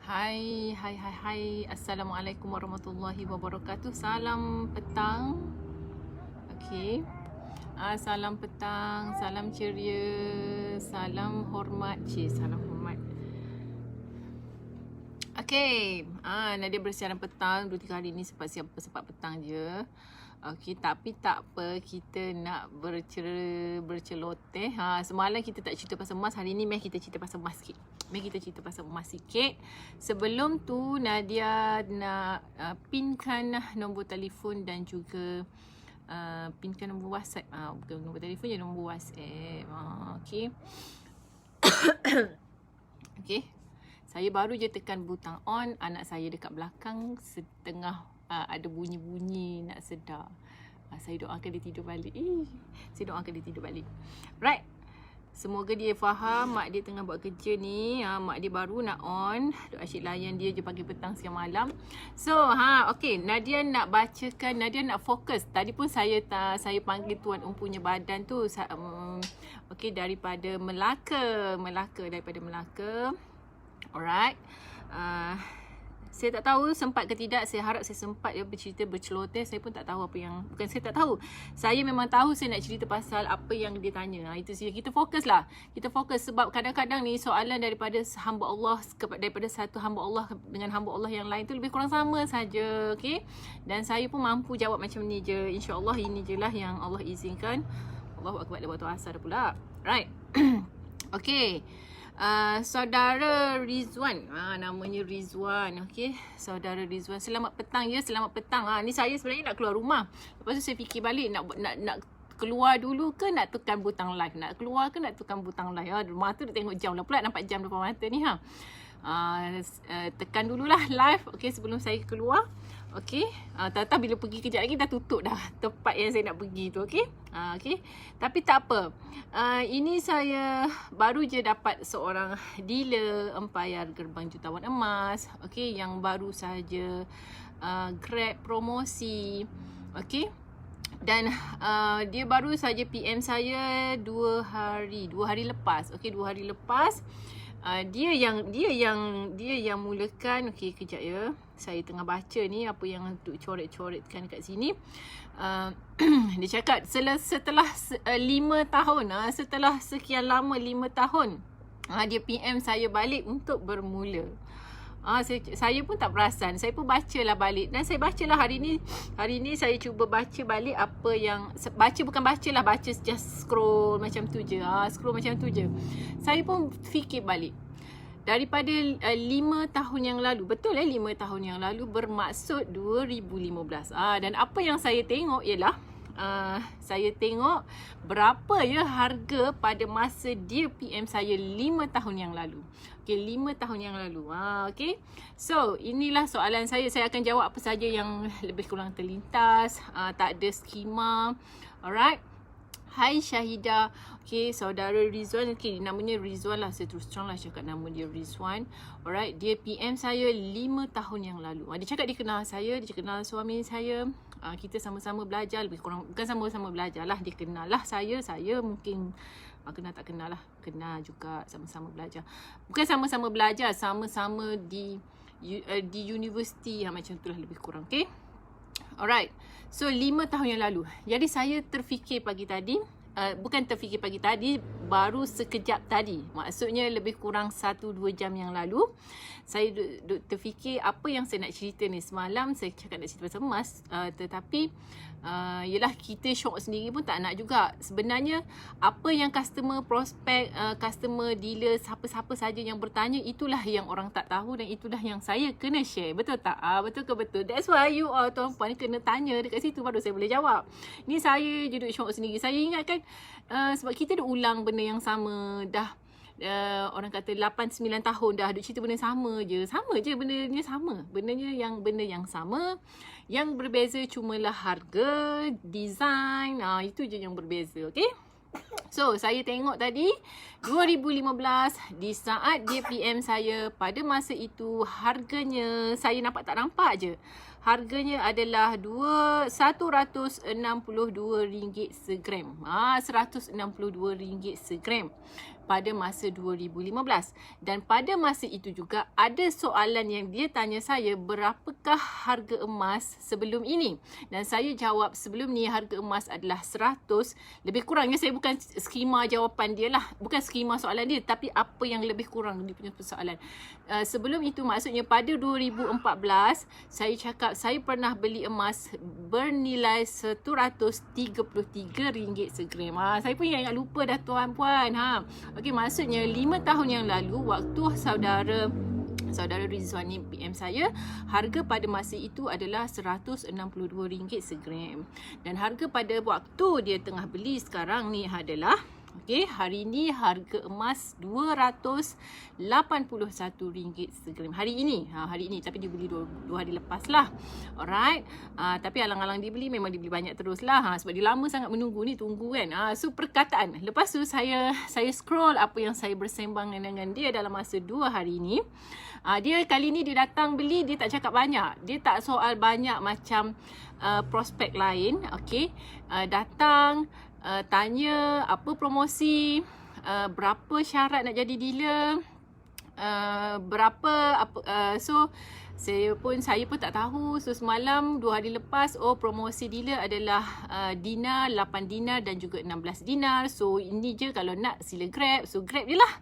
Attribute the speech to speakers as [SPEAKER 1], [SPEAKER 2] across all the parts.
[SPEAKER 1] Hai. Assalamualaikum warahmatullahi wabarakatuh. Salam petang. Okey. Salam petang, salam ceria, salam hormat. Salam hormat. Okey. Nadia bersiaran petang 2-3 hari ni sempat petang je. Okey, tapi tak apa, kita nak berceloteh. Semalam kita tak cerita pasal emas, hari ni meh kita cerita pasal emas sikit. Sebelum tu Nadia nak pinkan nombor telefon dan juga pinkan nombor WhatsApp. Bukan nombor telefon je, nombor WhatsApp. Okey. Okey. Saya baru je tekan butang on, anak saya dekat belakang setengah ada bunyi-bunyi nak sedar. Saya doakan dia tidur balik. Right. Semoga dia faham mak dia tengah buat kerja ni. Mak dia baru nak on. Duk asyik layan dia je pagi petang siang malam. So, okey, Nadia nak bacakan, Nadia nak fokus. Tadi pun saya panggil Tuan punya badan tu. Okey, daripada Melaka. Alright. Saya tak tahu sempat ke tidak. Saya harap saya sempat bercerita berceloteh. Saya pun tak tahu apa yang, bukan saya tak tahu, saya memang tahu saya nak cerita pasal apa yang dia tanya. Itu saja. Kita fokus sebab kadang-kadang ni soalan daripada hamba Allah, daripada satu hamba Allah dengan hamba Allah yang lain tu lebih kurang sama saja. Okay. Dan saya pun mampu jawab macam ni je. InsyaAllah ini je lah yang Allah izinkan. Allahu Akbar, dah waktu asar dah pula. Right. Okay. Saudara Rizwan, namanya Rizwan. Okey, saudara Rizwan, selamat petang ya, selamat petang. Ni saya sebenarnya nak keluar rumah. Lepas tu saya fikir balik nak keluar dulu ke nak tekan butang live. Nak keluar ke nak tekan butang live. Rumah tu dia tengok jam lah pula, nampak jam depan mata ni tekan dululah live. Okey, sebelum saya keluar. Okey, tak bila pergi kejap lagi dah tutup dah tempat yang saya nak pergi tu. Okey. Okey. Tapi tak apa. Ini saya baru je dapat seorang dealer empayar gerbang jutawan emas. Okey, yang baru saja grab promosi. Okey. Dan dia baru saja PM saya 2 hari lepas. Okey, 2 hari lepas. Dia yang mulakan. Okey, kejap ya. Saya tengah baca ni apa yang untuk coret-coretkan kat sini. Dia cakap setelah 5 tahun, setelah sekian lama 5 tahun, dia PM saya balik untuk bermula. Saya pun tak perasan. Saya pun bacalah balik. Dan saya bacalah hari ni saya cuba baca balik apa yang baca just scroll macam tu je. Saya pun fikir balik. Daripada 5 tahun yang lalu, betul 5 tahun yang lalu, bermaksud 2015. Dan apa yang saya tengok ialah saya tengok berapa ya harga pada masa dia PM saya 5 tahun yang lalu. Okey, 5 tahun yang lalu. Okey. So, inilah soalan saya. Saya akan jawab apa saja yang lebih kurang terlintas, tak ada skema. Alright. Hai Syahidah. Okay, saudara Rizwan. Okay, namanya Rizwan lah. Saya terus terang lah cakap nama dia Rizwan. Alright, dia PM saya 5 tahun yang lalu. Dia cakap dia kenal saya, dia kenal suami saya. Kita sama-sama belajar, lebih kurang, bukan sama-sama belajar lah. Dia kenal lah saya mungkin kenal tak kenal lah. Kenal juga, sama-sama belajar. Bukan sama-sama belajar, sama-sama di universiti macam tu lah lebih kurang. Okay. Alright. So 5 tahun yang lalu. Jadi saya terfikir pagi tadi, baru sekejap tadi. Maksudnya lebih kurang 1-2 jam yang lalu. Saya terfikir apa yang saya nak cerita ni. Semalam saya cakap nak cerita pasal emas, tetapi yelah, kita syok sendiri pun tak nak juga. Sebenarnya apa yang customer, prospek, customer, dealer, siapa-siapa saja yang bertanya, itulah yang orang tak tahu dan itulah yang saya kena share. Betul tak? Betul ke betul? That's why you all tuan-puan kena tanya dekat situ, baru saya boleh jawab. Ni saya je duduk syok sendiri. Saya ingatkan sebab kita dah ulang benda yang sama dah. Orang kata 8-9 tahun dah duk cerita benda sama je. Bendanya sama. Benda yang sama. Yang berbeza cumalah harga, design, itu je yang berbeza. Okay. So, saya tengok tadi 2015, di saat dia PM saya, pada masa itu harganya saya tak nampak je. Harganya adalah RM162 segram. RM162 segram. pada masa 2015. Dan pada masa itu juga ada soalan yang dia tanya saya, berapakah harga emas sebelum ini? Dan saya jawab sebelum ni harga emas adalah 100. Lebih kurangnya saya bukan skema jawapan dia lah. Bukan skema soalan dia, tapi apa yang lebih kurang dia punya persoalan. Sebelum itu maksudnya pada 2014, saya cakap saya pernah beli emas bernilai RM133 segram. Saya pun ingat lupa dah tuan-puan. Okey, maksudnya 5 tahun yang lalu waktu saudara Rizwan ni PM saya, harga pada masa itu adalah RM162 segram. Dan harga pada waktu dia tengah beli sekarang ni adalah, okey, hari ni harga emas RM281 segram. Hari ini, tapi dia beli 2 hari lepas lah. Alright. Tapi alang-alang dia beli, memang dia beli banyak terus lah. Sebab dia lama sangat menunggu ni, tunggu kan. So perkataan. Lepas tu saya scroll apa yang saya bersembang dengan dia dalam masa 2 hari ni. Dia kali ni dia datang beli, dia tak cakap banyak. Dia tak soal banyak macam prospek lain. Okey. Datang tanya apa promosi, berapa syarat nak jadi dealer, berapa apa, so saya pun tak tahu. So semalam 2 hari lepas, promosi dealer adalah dinar, 8 dinar dan juga 16 dinar. So ini je, kalau nak sila grab. So grab je lah,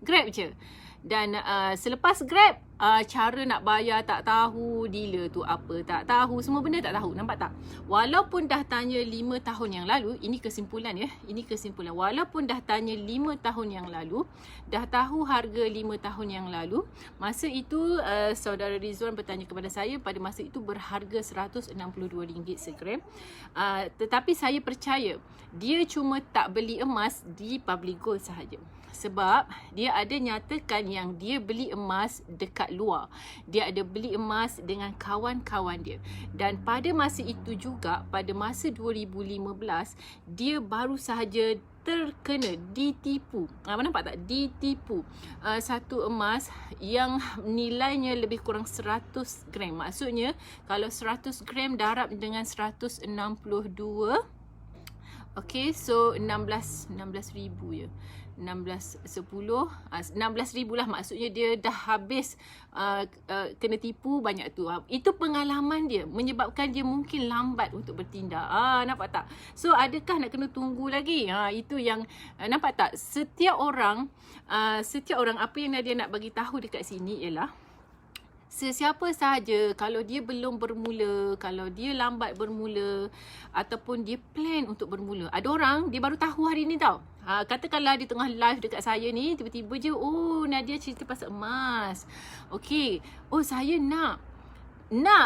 [SPEAKER 1] grab je. Dan selepas grab, cara nak bayar tak tahu, dealer tu apa tak tahu, semua benda tak tahu. Nampak tak? Walaupun dah tanya 5 tahun yang lalu, ini kesimpulan ya, ini kesimpulan. Walaupun dah tanya 5 tahun yang lalu, dah tahu harga 5 tahun yang lalu, masa itu saudara Rizwan bertanya kepada saya, pada masa itu berharga RM162 segram. Tetapi saya percaya dia cuma tak beli emas di Public Gold sahaja. Sebab dia ada nyatakan yang dia beli emas dekat luar. Dia ada beli emas dengan kawan-kawan dia. Dan pada masa itu juga, pada masa 2015, dia baru sahaja terkena, ditipu. Nampak tak? Ditipu. Satu emas yang nilainya lebih kurang 100 gram. Maksudnya, kalau 100 gram darab dengan 162, okay, so 16,000 je. 16,000 lah, maksudnya dia dah habis kena tipu banyak tu. Itu pengalaman dia menyebabkan dia mungkin lambat untuk bertindak. Nampak tak? So adakah nak kena tunggu lagi? Itu yang nampak tak? Setiap orang apa yang Nadia nak bagi tahu dekat sini ialah, sesiapa sahaja, kalau dia belum bermula, kalau dia lambat bermula, ataupun dia plan untuk bermula. Ada orang, dia baru tahu hari ni tau. Katakanlah di tengah live dekat saya ni, tiba-tiba je, Nadia cerita pasal emas. Okey, saya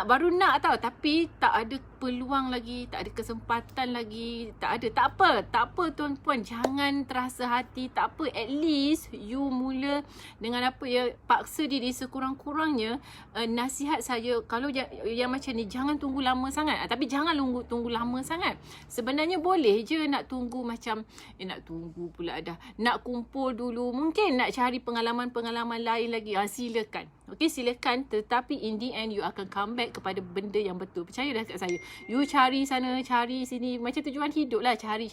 [SPEAKER 1] baru nak tau, tapi tak ada peluang lagi, tak ada kesempatan lagi, tak apa tuan-puan, jangan terasa hati, tak apa, at least you mula dengan apa ya, paksa diri sekurang-kurangnya. Nasihat saya, kalau yang macam ni, jangan tunggu lama sangat, tapi jangan tunggu lama sangat. Sebenarnya boleh je nak tunggu macam, nak tunggu pula dah, nak kumpul dulu, mungkin nak cari pengalaman-pengalaman lain lagi, silakan. Okey, silakan, tetapi in the end you akan come back kepada benda yang betul. Percaya dah kat saya. You cari sana, cari sini, macam tujuan hidup lah. Cari.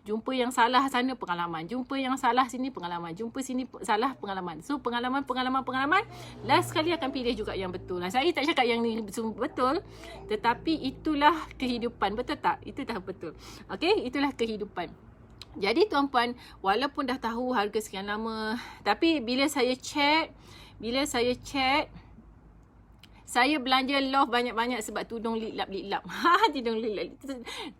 [SPEAKER 1] Jumpa yang salah sana, pengalaman. Jumpa yang salah sini, pengalaman. Jumpa sini, salah, pengalaman. So, pengalaman. Last sekali akan pilih juga yang betul. Saya tak cakap yang ni semua betul. Tetapi itulah kehidupan. Betul tak? Itu dah betul. Okey, itulah kehidupan. Jadi tuan-puan, walaupun dah tahu harga sekian lama, tapi bila saya check, saya belanja loft banyak-banyak sebab tudung liklap-liklap.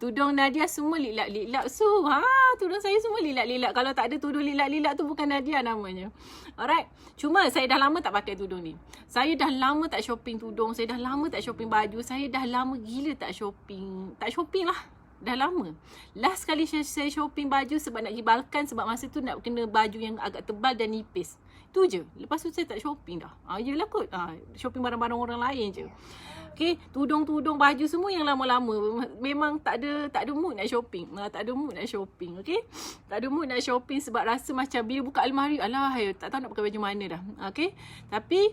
[SPEAKER 1] Tudung Nadia semua liklap-liklap. So, tudung saya semua liklap-liklap. Kalau tak ada tudung liklap-liklap tu bukan Nadia namanya. Alright. Cuma saya dah lama tak pakai tudung ni. Saya dah lama tak shopping tudung. Saya dah lama tak shopping baju. Saya dah lama gila tak shopping. Tak shopping lah. Dah lama. Last kali saya shopping baju sebab nak pergi Balkan, sebab masa tu nak kena baju yang agak tebal dan nipis. Tu je. Lepas tu saya tak shopping dah. Yelah kot. Shopping barang-barang orang lain je. Okay. Tudung-tudung baju semua yang lama-lama. Memang tak ada mood nak shopping. Tak ada mood nak shopping. Okay. Tak ada mood nak shopping sebab rasa macam bila buka almari, alah, tak tahu nak pakai baju mana dah. Okay. Tapi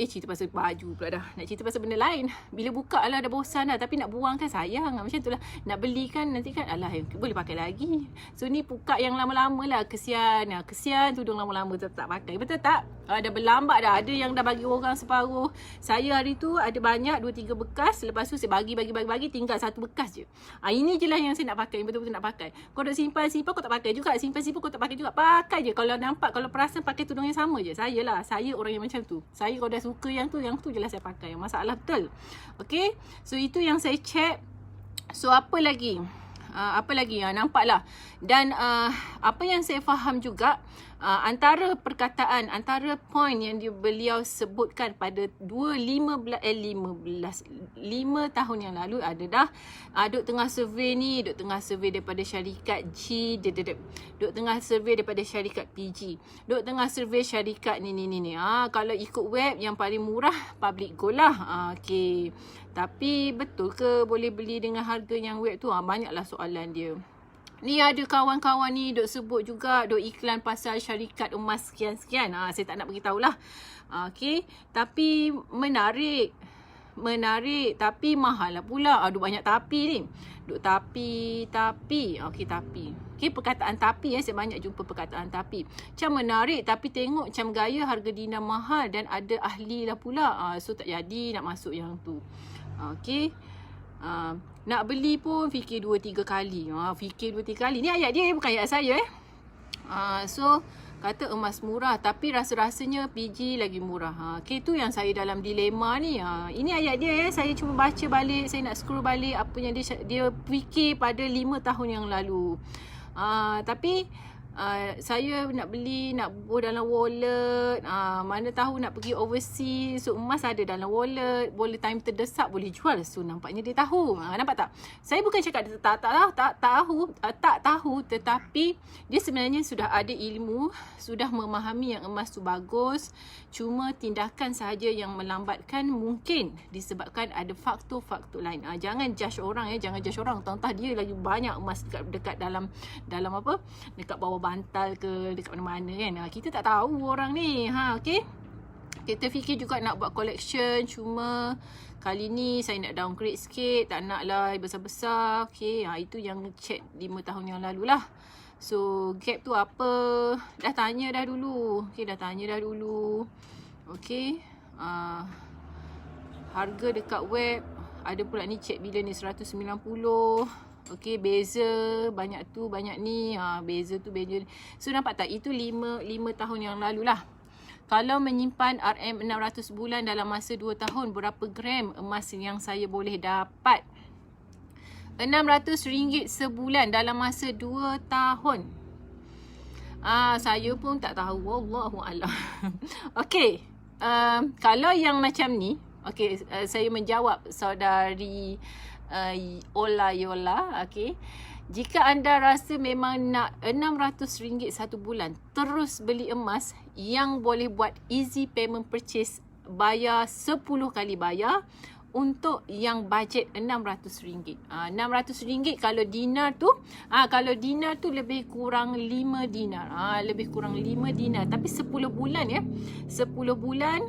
[SPEAKER 1] Cerita pasal baju pula dah. Nak cerita pasal benda lain. Bila buka dah bosan dah. Tapi nak buang kan sayang. Macam tu lah. Nak beli kan nanti kan boleh pakai lagi. So ni buka yang lama-lama lah. Kesian. Kesian tudung lama-lama tak pakai. Betul tak? Dah berlambat dah. Ada yang dah bagi orang separuh. Saya hari tu ada banyak 2-3 bekas. Lepas tu saya bagi. Tinggal 1 bekas je. Ini je lah yang saya nak pakai. Betul-betul nak pakai. Kau dah simpan kau tak pakai juga. Simpan kau tak pakai juga. Pakai je. Kalau nampak, kalau perasan pakai tudung yang sama je. Saya orang yang macam tu. Saya kalau dah suka yang tu je lah saya pakai. Masalah betul. Okay. So itu yang saya check. So apa lagi? Nampak lah. Dan apa yang saya faham juga, antara perkataan, antara point yang beliau sebutkan pada 5 tahun yang lalu ada dah. Duk tengah survey ni, duk tengah survey daripada syarikat G, duk tengah survey daripada syarikat PG, duk tengah survey syarikat ni. Kalau ikut web yang paling murah Public Gold lah. Okay. Tapi betul ke boleh beli dengan harga yang web tu? Banyaklah soalan dia. Ni ada kawan-kawan ni duk sebut juga, duk iklan pasal syarikat emas sekian-sekian. Saya tak nak beritahu lah. Okay. Tapi menarik. Tapi mahal lah pula. Duk banyak tapi ni. Duk tapi. Okay, tapi. Okay, perkataan tapi saya banyak jumpa perkataan tapi. Macam menarik tapi tengok macam gaya harga dinar mahal dan ada ahli lah pula. So tak jadi nak masuk yang tu. Okay. Nak beli pun fikir 2-3 kali. Ni ayat dia, bukan ayat saya. So kata emas murah tapi rasa-rasanya PG lagi murah. Okay, tu yang saya dalam dilema ni. Ini ayat dia saya cuma baca balik, saya nak scroll balik apa yang dia fikir pada 5 tahun yang lalu. Tapi saya nak beli, nak bubuh dalam wallet, mana tahu nak pergi overseas, so emas ada dalam wallet, boleh time terdesak boleh jual. So nampaknya dia tahu. Nampak tak? Saya bukan cakap dia tak tahu, tetapi dia sebenarnya sudah ada ilmu, sudah memahami yang emas tu bagus. Cuma tindakan sahaja yang melambatkan, mungkin disebabkan ada faktor-faktor lain. Jangan judge orang jangan judge orang. Entah dia lagi banyak emas dekat dalam apa? Dekat bawah bantal ke, dekat mana-mana kan. Kita tak tahu orang ni. Okay. Kita fikir juga nak buat collection, cuma kali ni saya nak downgrade sikit, tak nak lah besar-besar. Okay. Itu yang check 5 tahun yang lalu lah. So gap tu apa? Dah tanya dah dulu. Okay. Harga dekat web ada pula ni, check bila ni 190. Okay, beza banyak tu, banyak ni. Beza tu, beza ni. So nampak tak? Itu 5 tahun yang lalu lah. Kalau menyimpan RM600 bulan dalam masa 2 tahun, berapa gram emas yang saya boleh dapat? RM600 sebulan dalam masa 2 tahun. Saya pun tak tahu. Wallahualam. Okay. Kalau yang macam ni, okay, saya menjawab saudari Yola, okay. Jika anda rasa memang nak RM600 satu bulan terus beli emas yang boleh buat easy payment purchase, bayar 10 kali bayar untuk yang bajet RM600. RM600 kalau dinar tu lebih kurang 5 dinar. Lebih kurang 5 dinar, tapi 10 bulan ya. 10 bulan.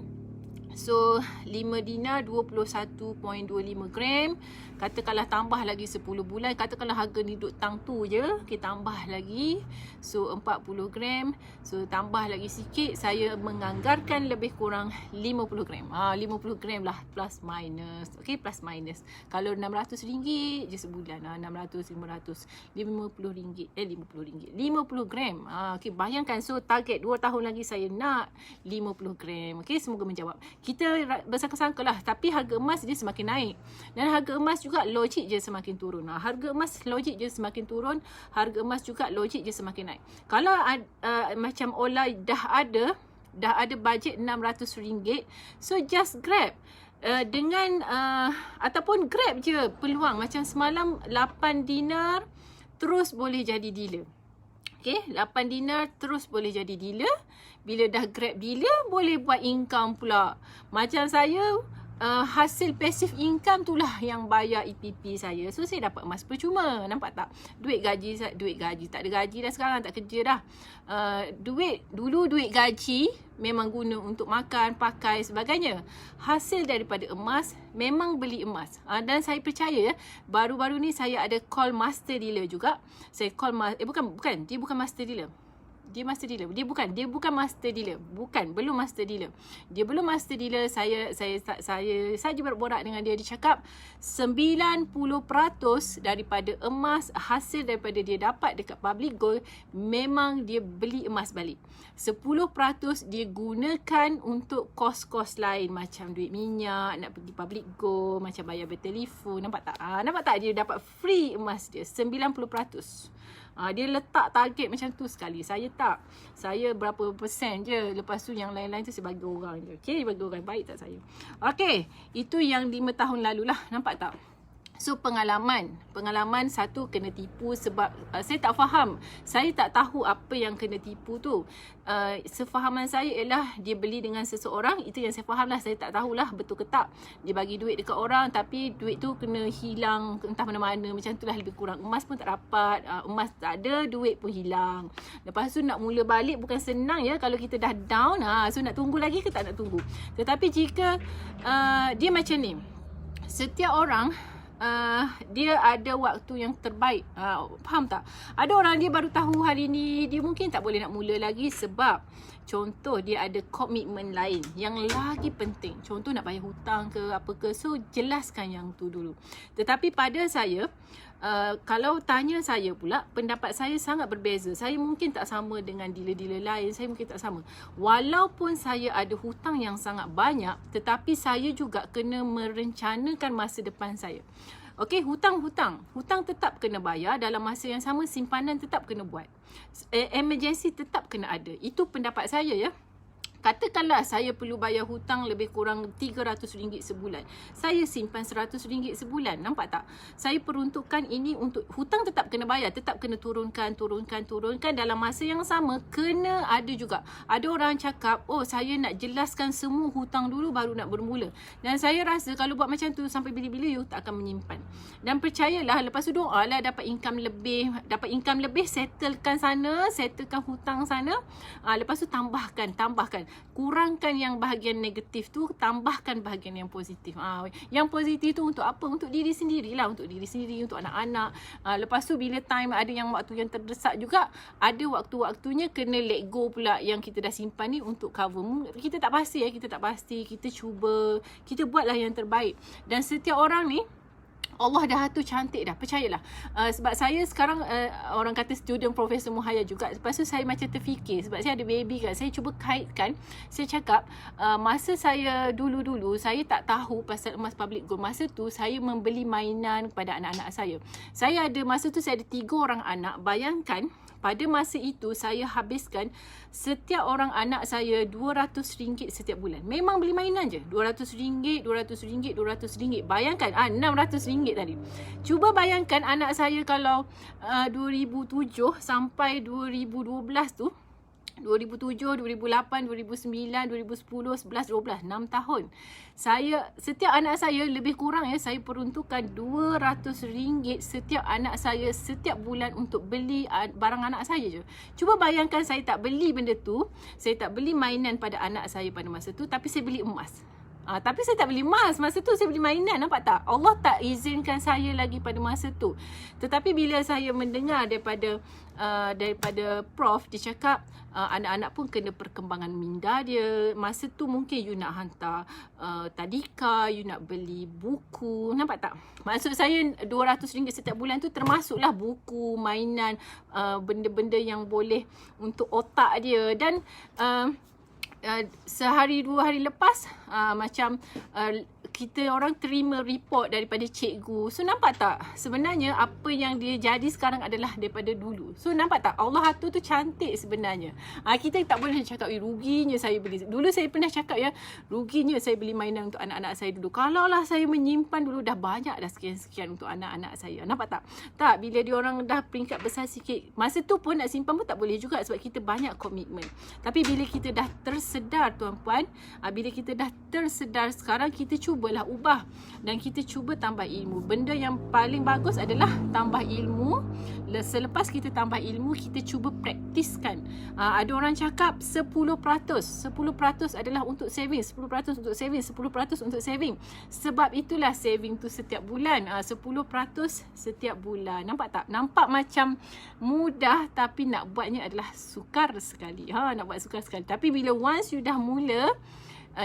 [SPEAKER 1] So 5 dinar 21.25 gram. Katakanlah tambah lagi 10 bulan. Katakanlah harga ni duduk tang tu je, kita tambah lagi. So 40 gram. So tambah lagi sikit, saya menganggarkan lebih kurang 50 gram. 50 gram lah, plus minus. Okay, plus minus. Kalau RM600 je sebulan, 600, 500, RM50. 50 gram. Okay, bayangkan. So target 2 tahun lagi saya nak 50 gram. Okay, semoga menjawab. Kita bersangka-sangka lah, tapi harga emas dia semakin naik. Dan harga emas juga logik je semakin turun. Harga emas logik je semakin turun. Harga emas juga logik je semakin naik. Kalau macam Ola dah ada bajet RM600, so just grab. Dengan ataupun grab je peluang. Macam semalam 8 dinar terus boleh jadi dealer. Okay, 8 dinar terus boleh jadi dealer. Bila dah grab dealer, boleh buat income pula. Macam saya, hasil passive income itulah yang bayar EPP saya. So saya dapat emas percuma. Nampak tak? Duit gaji tak ada gaji dah sekarang, tak kerja dah. Dulu duit gaji memang guna untuk makan, pakai sebagainya. Hasil daripada emas memang beli emas. Dan saya percaya baru-baru ni saya ada call master dealer juga. Saya call bukan, dia bukan master dealer. Dia master dealer. Dia bukan master dealer. Belum master dealer. Dia belum master dealer. Saya saja berborak dengan dia. Dia cakap 90% daripada emas hasil daripada dia dapat dekat public gold memang dia beli emas balik. 10% dia gunakan untuk kos-kos lain macam duit minyak, nak pergi public gold, macam bayar bertelefon. Nampak tak? Nampak tak dia dapat free emas dia 90%. Dia letak target macam tu sekali. Saya tak. Saya berapa persen je. Lepas tu yang lain-lain tu saya bagi orang je. Okay, bagi orang. Baik tak saya? Okay, itu yang 5 tahun lalu lah. Nampak tak? So pengalaman satu kena tipu sebab saya tak faham. Saya tak tahu apa yang kena tipu tu. Sefahaman saya ialah dia beli dengan seseorang. Itu yang saya faham lah. Saya tak tahulah betul ke tak. Dia bagi duit dekat orang tapi duit tu kena hilang entah mana-mana. Macam tu lah lebih kurang. Emas pun tak dapat. Emas tak ada, duit pun hilang. Lepas tu nak mula balik bukan senang ya. Kalau kita dah down, so nak tunggu lagi ke tak nak tunggu. Tetapi jika dia macam ni, setiap orang dia ada waktu yang terbaik. Faham tak? Ada orang dia baru tahu hari ni, dia mungkin tak boleh nak mula lagi sebab contoh dia ada komitmen lain yang lagi penting. Contoh nak bayar hutang ke apa ke. So jelaskan yang tu dulu. Tetapi pada saya, kalau tanya saya pula, pendapat saya sangat berbeza. Saya mungkin tak sama dengan dealer-dealer lain. Saya mungkin tak sama. Walaupun saya ada hutang yang sangat banyak, tetapi saya juga kena merencanakan masa depan saya. Okey, hutang tetap kena bayar. Dalam masa yang sama, simpanan tetap kena buat. Emergency tetap kena ada. Itu pendapat saya ya. Katakanlah saya perlu bayar hutang lebih kurang RM300 sebulan. Saya simpan RM100 sebulan. Nampak tak? Saya peruntukkan ini untuk hutang tetap kena bayar. Tetap kena turunkan. Dalam masa yang sama, kena ada juga. Ada orang cakap, oh saya nak jelaskan semua hutang dulu baru nak bermula. Dan saya rasa kalau buat macam tu sampai bila-bila you tak akan menyimpan. Dan percayalah, lepas tu doa lah dapat income lebih, settlekan sana, settlekan hutang sana. Lepas tu tambahkan. Kurangkan yang bahagian negatif tu, tambahkan bahagian yang positif. Yang positif tu untuk apa? Untuk diri sendiri lah. Untuk diri sendiri, untuk anak-anak. Lepas tu bila time ada yang waktu yang terdesak juga, ada waktu-waktunya kena let go pula yang kita dah simpan ni untuk cover. Kita tak pasti ya, kita cuba, kita buatlah yang terbaik. Dan setiap orang ni, Allah dah tu cantik dah, percayalah. Sebab saya sekarang orang kata student Profesor Muhaya juga. Lepas tu saya macam terfikir, sebab saya ada baby kan, saya cuba kaitkan. Saya cakap masa saya dulu-dulu saya tak tahu pasal emas public gold. Masa tu saya membeli mainan kepada anak-anak saya. Masa tu saya ada 3 orang anak. Bayangkan pada masa itu saya habiskan setiap orang anak saya RM200 setiap bulan. Memang beli mainan je. RM200, RM200. Bayangkan, RM600 tadi. Cuba bayangkan anak saya kalau 2007 sampai 2012 tu, 2007, 2008, 2009, 2010, 11, 12, 6 tahun. Setiap anak saya lebih kurang ya, saya peruntukkan RM200 setiap anak saya setiap bulan untuk beli barang anak saya je. Cuba bayangkan saya tak beli benda tu, saya tak beli mainan pada anak saya pada masa tu, tapi saya beli emas. Tapi saya tak beli emas. Masa tu saya beli mainan. Nampak tak? Allah tak izinkan saya lagi pada masa tu. Tetapi bila saya mendengar daripada Prof, dia cakap anak-anak pun kena perkembangan minda dia. Masa tu mungkin you nak hantar tadika, you nak beli buku. Nampak tak? Maksud saya RM200 setiap bulan tu termasuklah buku, mainan, benda-benda yang boleh untuk otak dia. Dan sehari 2 hari lepas kita orang terima report daripada cikgu. So nampak tak? Sebenarnya apa yang dia jadi sekarang adalah daripada dulu. So nampak tak? Allah tu cantik sebenarnya. Kita tak boleh cakap ruginya saya beli. Dulu saya pernah cakap ya, ruginya saya beli mainan untuk anak-anak saya dulu. Kalaulah saya menyimpan dulu, dah banyak dah sekian-sekian untuk anak-anak saya. Nampak tak? Tak, bila dia orang dah peringkat besar sikit, masa tu pun nak simpan pun tak boleh juga sebab kita banyak komitmen. Tapi bila kita dah tersedar tuan-puan, bila kita dah tersedar sekarang, kita cuba cubalah ubah dan kita cuba tambah ilmu. Benda yang paling bagus adalah tambah ilmu. Selepas kita tambah ilmu, kita cuba praktiskan. Ada orang cakap 10% adalah untuk saving, 10% untuk saving, 10% untuk saving. Sebab itulah saving tu setiap bulan, 10% setiap bulan. Nampak tak? Nampak macam mudah, tapi nak buatnya adalah sukar sekali. Nak buat sukar sekali. Tapi bila once you dah mula,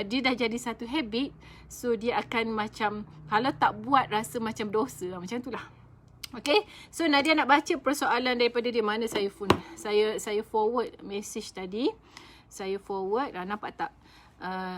[SPEAKER 1] dia dah jadi satu habit, so dia akan macam, kalau tak buat rasa macam dosa, macam itulah. Okay, so Nadia nak baca persoalan daripada dia. Mana saya phone? Saya forward message tadi. Saya forward, nampak tak?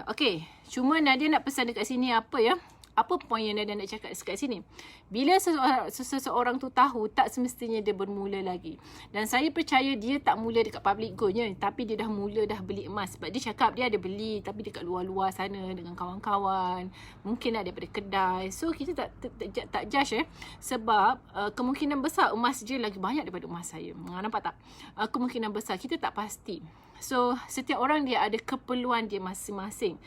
[SPEAKER 1] Okay, cuma Nadia nak pesan dekat sini apa ya? Apa point yang Nadia nak cakap dekat sini? Bila seseorang tu tahu, tak semestinya dia bermula lagi. Dan saya percaya dia tak mula dekat public goalnya, tapi dia dah mula dah beli emas. Sebab dia cakap dia ada beli, tapi dekat luar-luar sana dengan kawan-kawan. Mungkin ada daripada kedai. So kita tak judge Sebab kemungkinan besar emas dia lagi banyak daripada emas saya. Nampak tak? Kemungkinan besar, kita tak pasti. So, setiap orang dia ada keperluan dia masing-masing.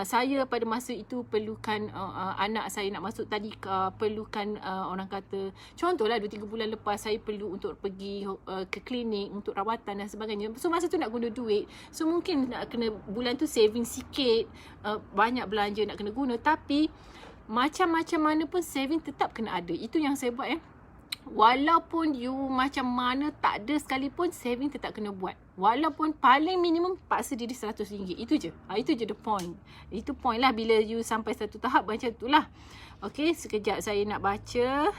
[SPEAKER 1] Saya pada masa itu perlukan anak saya nak masuk tadi, perlukan orang kata, contohlah 2-3 bulan lepas saya perlu untuk pergi ke klinik untuk rawatan dan sebagainya. So, masa tu nak guna duit. So, mungkin nak kena bulan tu saving sikit, banyak belanja nak kena guna. Tapi, macam-macam mana pun saving tetap kena ada. Itu yang saya buat Walaupun you macam mana tak ada sekalipun, saving tetap kena buat. Walaupun paling minimum paksa diri RM100. Itu je. Itu je the point. Itu point lah bila you sampai satu tahap macam tu lah. Okay, sekejap saya nak baca.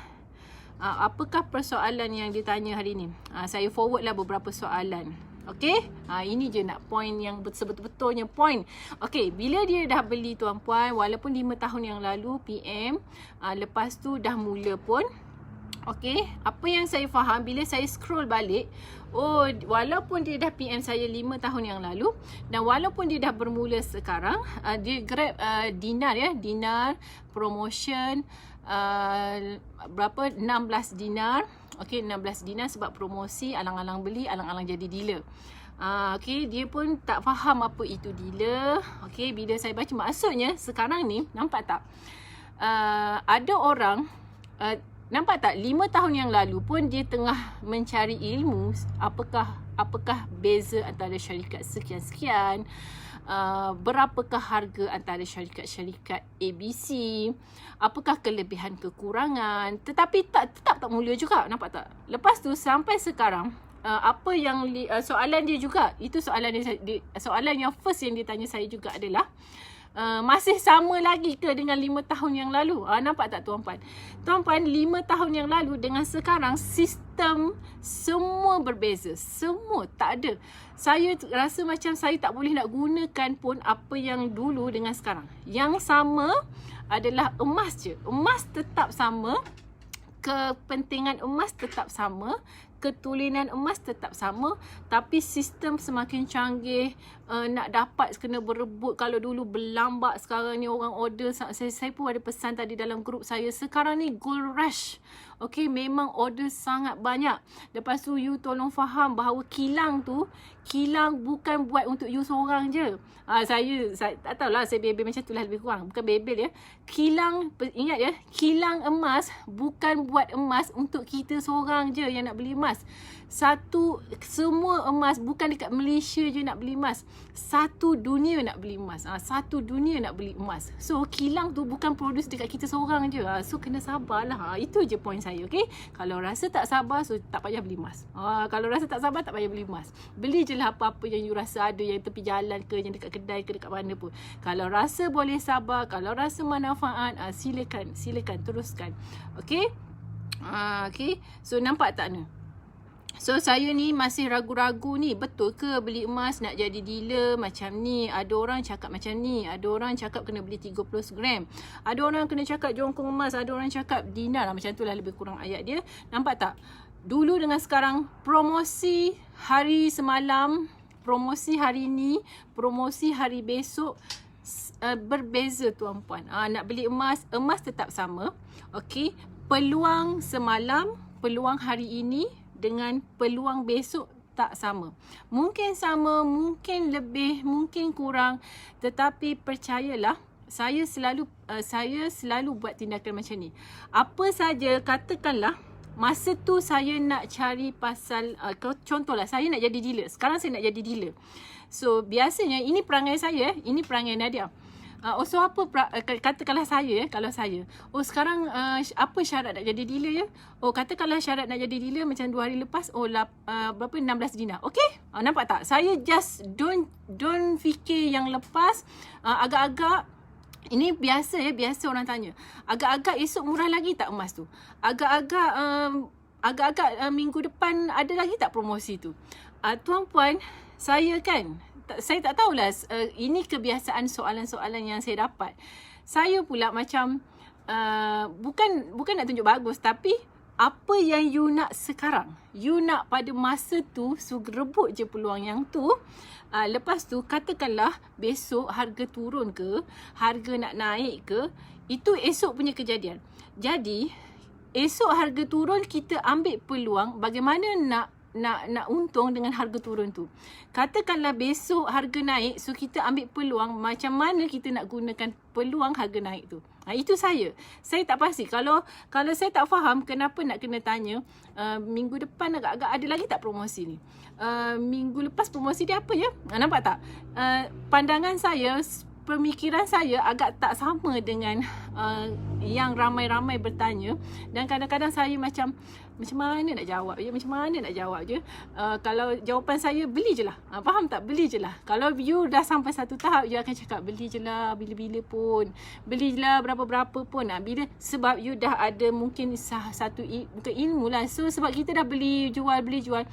[SPEAKER 1] Apakah persoalan yang ditanya hari ni? Saya forward lah beberapa soalan. Okay, ini je nak point yang sebetul-betulnya point. Okay, bila dia dah beli tuan-puan, walaupun 5 tahun yang lalu PM, lepas tu dah mula pun, okay, apa yang saya faham bila saya scroll balik, walaupun dia dah PM saya 5 tahun yang lalu, dan walaupun dia dah bermula sekarang, dia grab dinar dinar promotion, berapa, 16 dinar. Okay, 16 dinar sebab promosi, alang-alang beli, alang-alang jadi dealer. Okay, dia pun tak faham apa itu dealer. Okay, bila saya baca maksudnya sekarang ni, nampak tak? Ada orang, nampak tak, 5 tahun yang lalu pun dia tengah mencari ilmu apakah beza antara syarikat sekian-sekian, berapakah harga antara syarikat-syarikat ABC, apakah kelebihan kekurangan, tetapi tetap tak mulia juga, nampak tak? Lepas tu sampai sekarang, apa yang soalan dia juga, itu soalan yang first yang dia tanya saya juga adalah, masih sama lagi ke dengan 5 tahun yang lalu? Nampak tak tuan-puan? Tuan-puan, 5 tahun yang lalu dengan sekarang, sistem semua berbeza. Semua tak ada. Saya rasa macam saya tak boleh nak gunakan pun apa yang dulu dengan sekarang. Yang sama adalah emas je. Emas tetap sama. Kepentingan emas tetap sama. Ketulinan emas tetap sama, tapi sistem semakin canggih. Nak dapat kena berebut. Kalau dulu berlambak, sekarang ni orang order. Saya pun ada pesan tadi dalam grup saya, sekarang ni gold rush. Okay, memang order sangat banyak. Lepas tu you tolong faham bahawa kilang bukan buat untuk you seorang je. Saya tak tahulah, saya bebel macam tu lah lebih kurang. Bukan bebel Kilang, ingat kilang emas bukan buat emas untuk kita seorang je yang nak beli emas. Semua emas, bukan dekat Malaysia je nak beli emas. Satu dunia nak beli emas. Satu dunia nak beli emas. So, kilang tu bukan produce dekat kita seorang je. So, kena sabarlah. Itu je point saya, okay? Kalau rasa tak sabar, so tak payah beli emas. Kalau rasa tak sabar, tak payah beli emas. Beli je lah apa-apa yang you rasa ada, yang tepi jalan ke, yang dekat kedai ke, dekat mana pun. Kalau rasa boleh sabar, kalau rasa manfaat, silakan teruskan. Okay? Okay? So, nampak tak ni? So, saya ni masih ragu-ragu ni, betul ke beli emas nak jadi dealer macam ni? Ada orang cakap macam ni, ada orang cakap kena beli 30 gram, ada orang kena cakap jongkong emas, ada orang cakap dinar, macam tu lah lebih kurang ayat dia. Nampak tak? Dulu dengan sekarang, promosi hari semalam, promosi hari ni, promosi hari besok, berbeza tuan-puan. Nak beli emas tetap sama. Okey, peluang semalam, peluang hari ini dengan peluang besok tak sama. Mungkin sama, mungkin lebih, mungkin kurang, tetapi percayalah, saya selalu buat tindakan macam ni. Apa saja, katakanlah masa tu saya nak cari pasal contohlah saya nak jadi dealer. Sekarang saya nak jadi dealer. So biasanya ini perangai saya, ini perangai Nadia. So apa katakanlah saya kalau saya, sekarang apa syarat nak jadi dealer ya? Katakanlah syarat nak jadi dealer macam 2 hari lepas, berapa, 16 dinar. Okey? Nampak tak? Saya just don't fikir yang lepas. Agak-agak ini biasa ya, biasa orang tanya. Agak-agak esok murah lagi tak emas tu? Agak-agak minggu depan ada lagi tak promosi tu? Tuan-puan, saya tak tahulah, ini kebiasaan soalan-soalan yang saya dapat. Saya pula macam bukan nak tunjuk bagus, tapi apa yang you nak sekarang, you nak pada masa tu, so rebut je peluang yang tu. Lepas tu katakanlah besok harga turun ke, harga nak naik ke, itu esok punya kejadian. Jadi esok harga turun, kita ambil peluang bagaimana nak untung dengan harga turun tu. Katakanlah besok harga naik, so kita ambil peluang macam mana kita nak gunakan peluang harga naik tu. Itu saya tak pasti. Kalau saya tak faham, kenapa nak kena tanya minggu depan agak-agak ada lagi tak promosi ni, minggu lepas promosi dia apa ya? Nampak tak? Pandangan saya, pemikiran saya agak tak sama dengan yang ramai-ramai bertanya. Dan kadang-kadang saya macam mana nak jawab je. Kalau jawapan saya, beli je lah. Faham tak? Beli je lah. Kalau you dah sampai satu tahap, you akan cakap beli je lah, bila-bila pun. Beli je lah, berapa-berapa pun. Sebab you dah ada mungkin satu bukan ilmu lah. So sebab kita dah beli jual.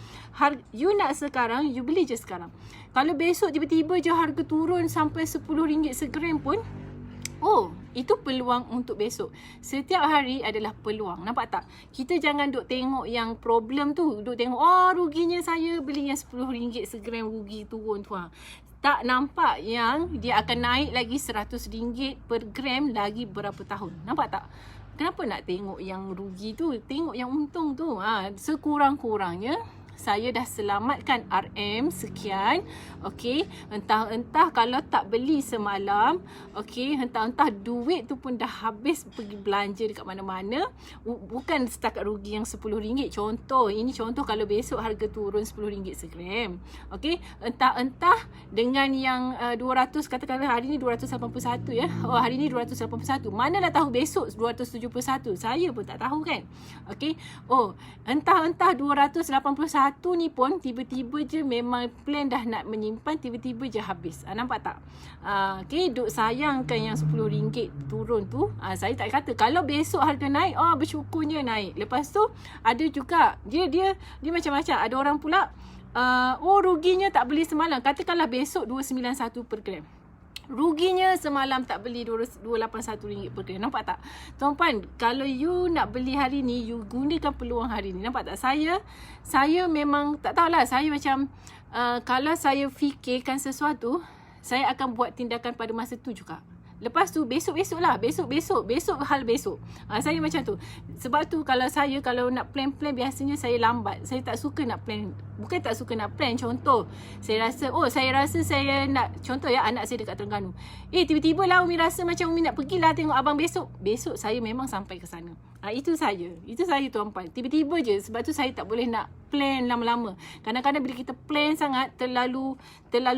[SPEAKER 1] You nak sekarang, you beli je sekarang. Kalau besok tiba-tiba je harga turun sampai RM10 segram pun, itu peluang untuk besok. Setiap hari adalah peluang. Nampak tak? Kita jangan duk tengok yang problem tu. Duk tengok, ruginya saya beli yang RM10 segram, rugi turun tu. Tak nampak yang dia akan naik lagi RM100 per gram lagi berapa tahun. Nampak tak? Kenapa nak tengok yang rugi tu? Tengok yang untung tu. Sekurang-kurangnya saya dah selamatkan RM sekian. Okey, entah kalau tak beli semalam, okey, entah duit tu pun dah habis pergi belanja dekat mana-mana. Bukan setakat rugi yang RM10. Ini contoh kalau besok harga turun RM10 segram. Okey, entah dengan yang 200, katakanlah hari ni 281 ya. Hari ni 281. Manalah tahu besok 271. Saya pun tak tahu kan. Okey. Entah 281 ni pun tiba-tiba je memang plan dah nak menyimpan, tiba-tiba je habis. Nampak tak? Okay, duk sayangkan yang RM10 turun tu. Saya tak kata kalau besok harga naik, bersyukurnya naik. Lepas tu ada juga dia macam-macam. Ada orang pula ruginya tak beli semalam. Katakanlah besok 291 per gram. Ruginya semalam tak beli RM281 per gram. Nampak tak? Tuan-puan, kalau you nak beli hari ni, you gunakan peluang hari ni. Nampak tak? Saya memang tak tahulah. Saya macam kalau saya fikirkan sesuatu, saya akan buat tindakan pada masa tu juga. Lepas tu besok lah. Besok hal besok. Saya macam tu. Sebab tu kalau nak plan biasanya saya lambat. Saya tak suka nak plan. Bukan tak suka nak plan. Contoh, saya rasa saya nak, contoh ya, anak saya dekat Terengganu. Tiba-tiba lah Umi rasa macam Umi nak pergilah tengok abang besok. Besok saya memang sampai ke sana. Itu saya tuan-puan. Tiba-tiba je. Sebab tu saya tak boleh nak plan lama-lama. Kadang-kadang bila kita plan sangat, terlalu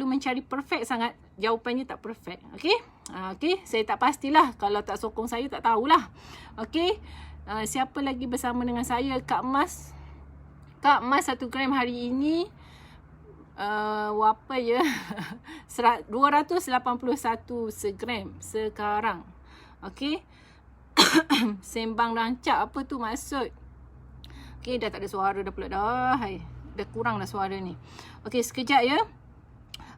[SPEAKER 1] mencari perfect sangat, jawapannya tak perfect. Okey? Okey, saya tak pastilah. Kalau tak sokong saya, tak tahulah. Okey? Siapa lagi bersama dengan saya? Kak Mas 1 gram hari ini apa ya? 281 segram sekarang. Okey? Sembang rancak, apa tu maksud? Okey, dah tak ada suara dah pula dah. Dah kurang dah suara ni. Okey, sekejap ya.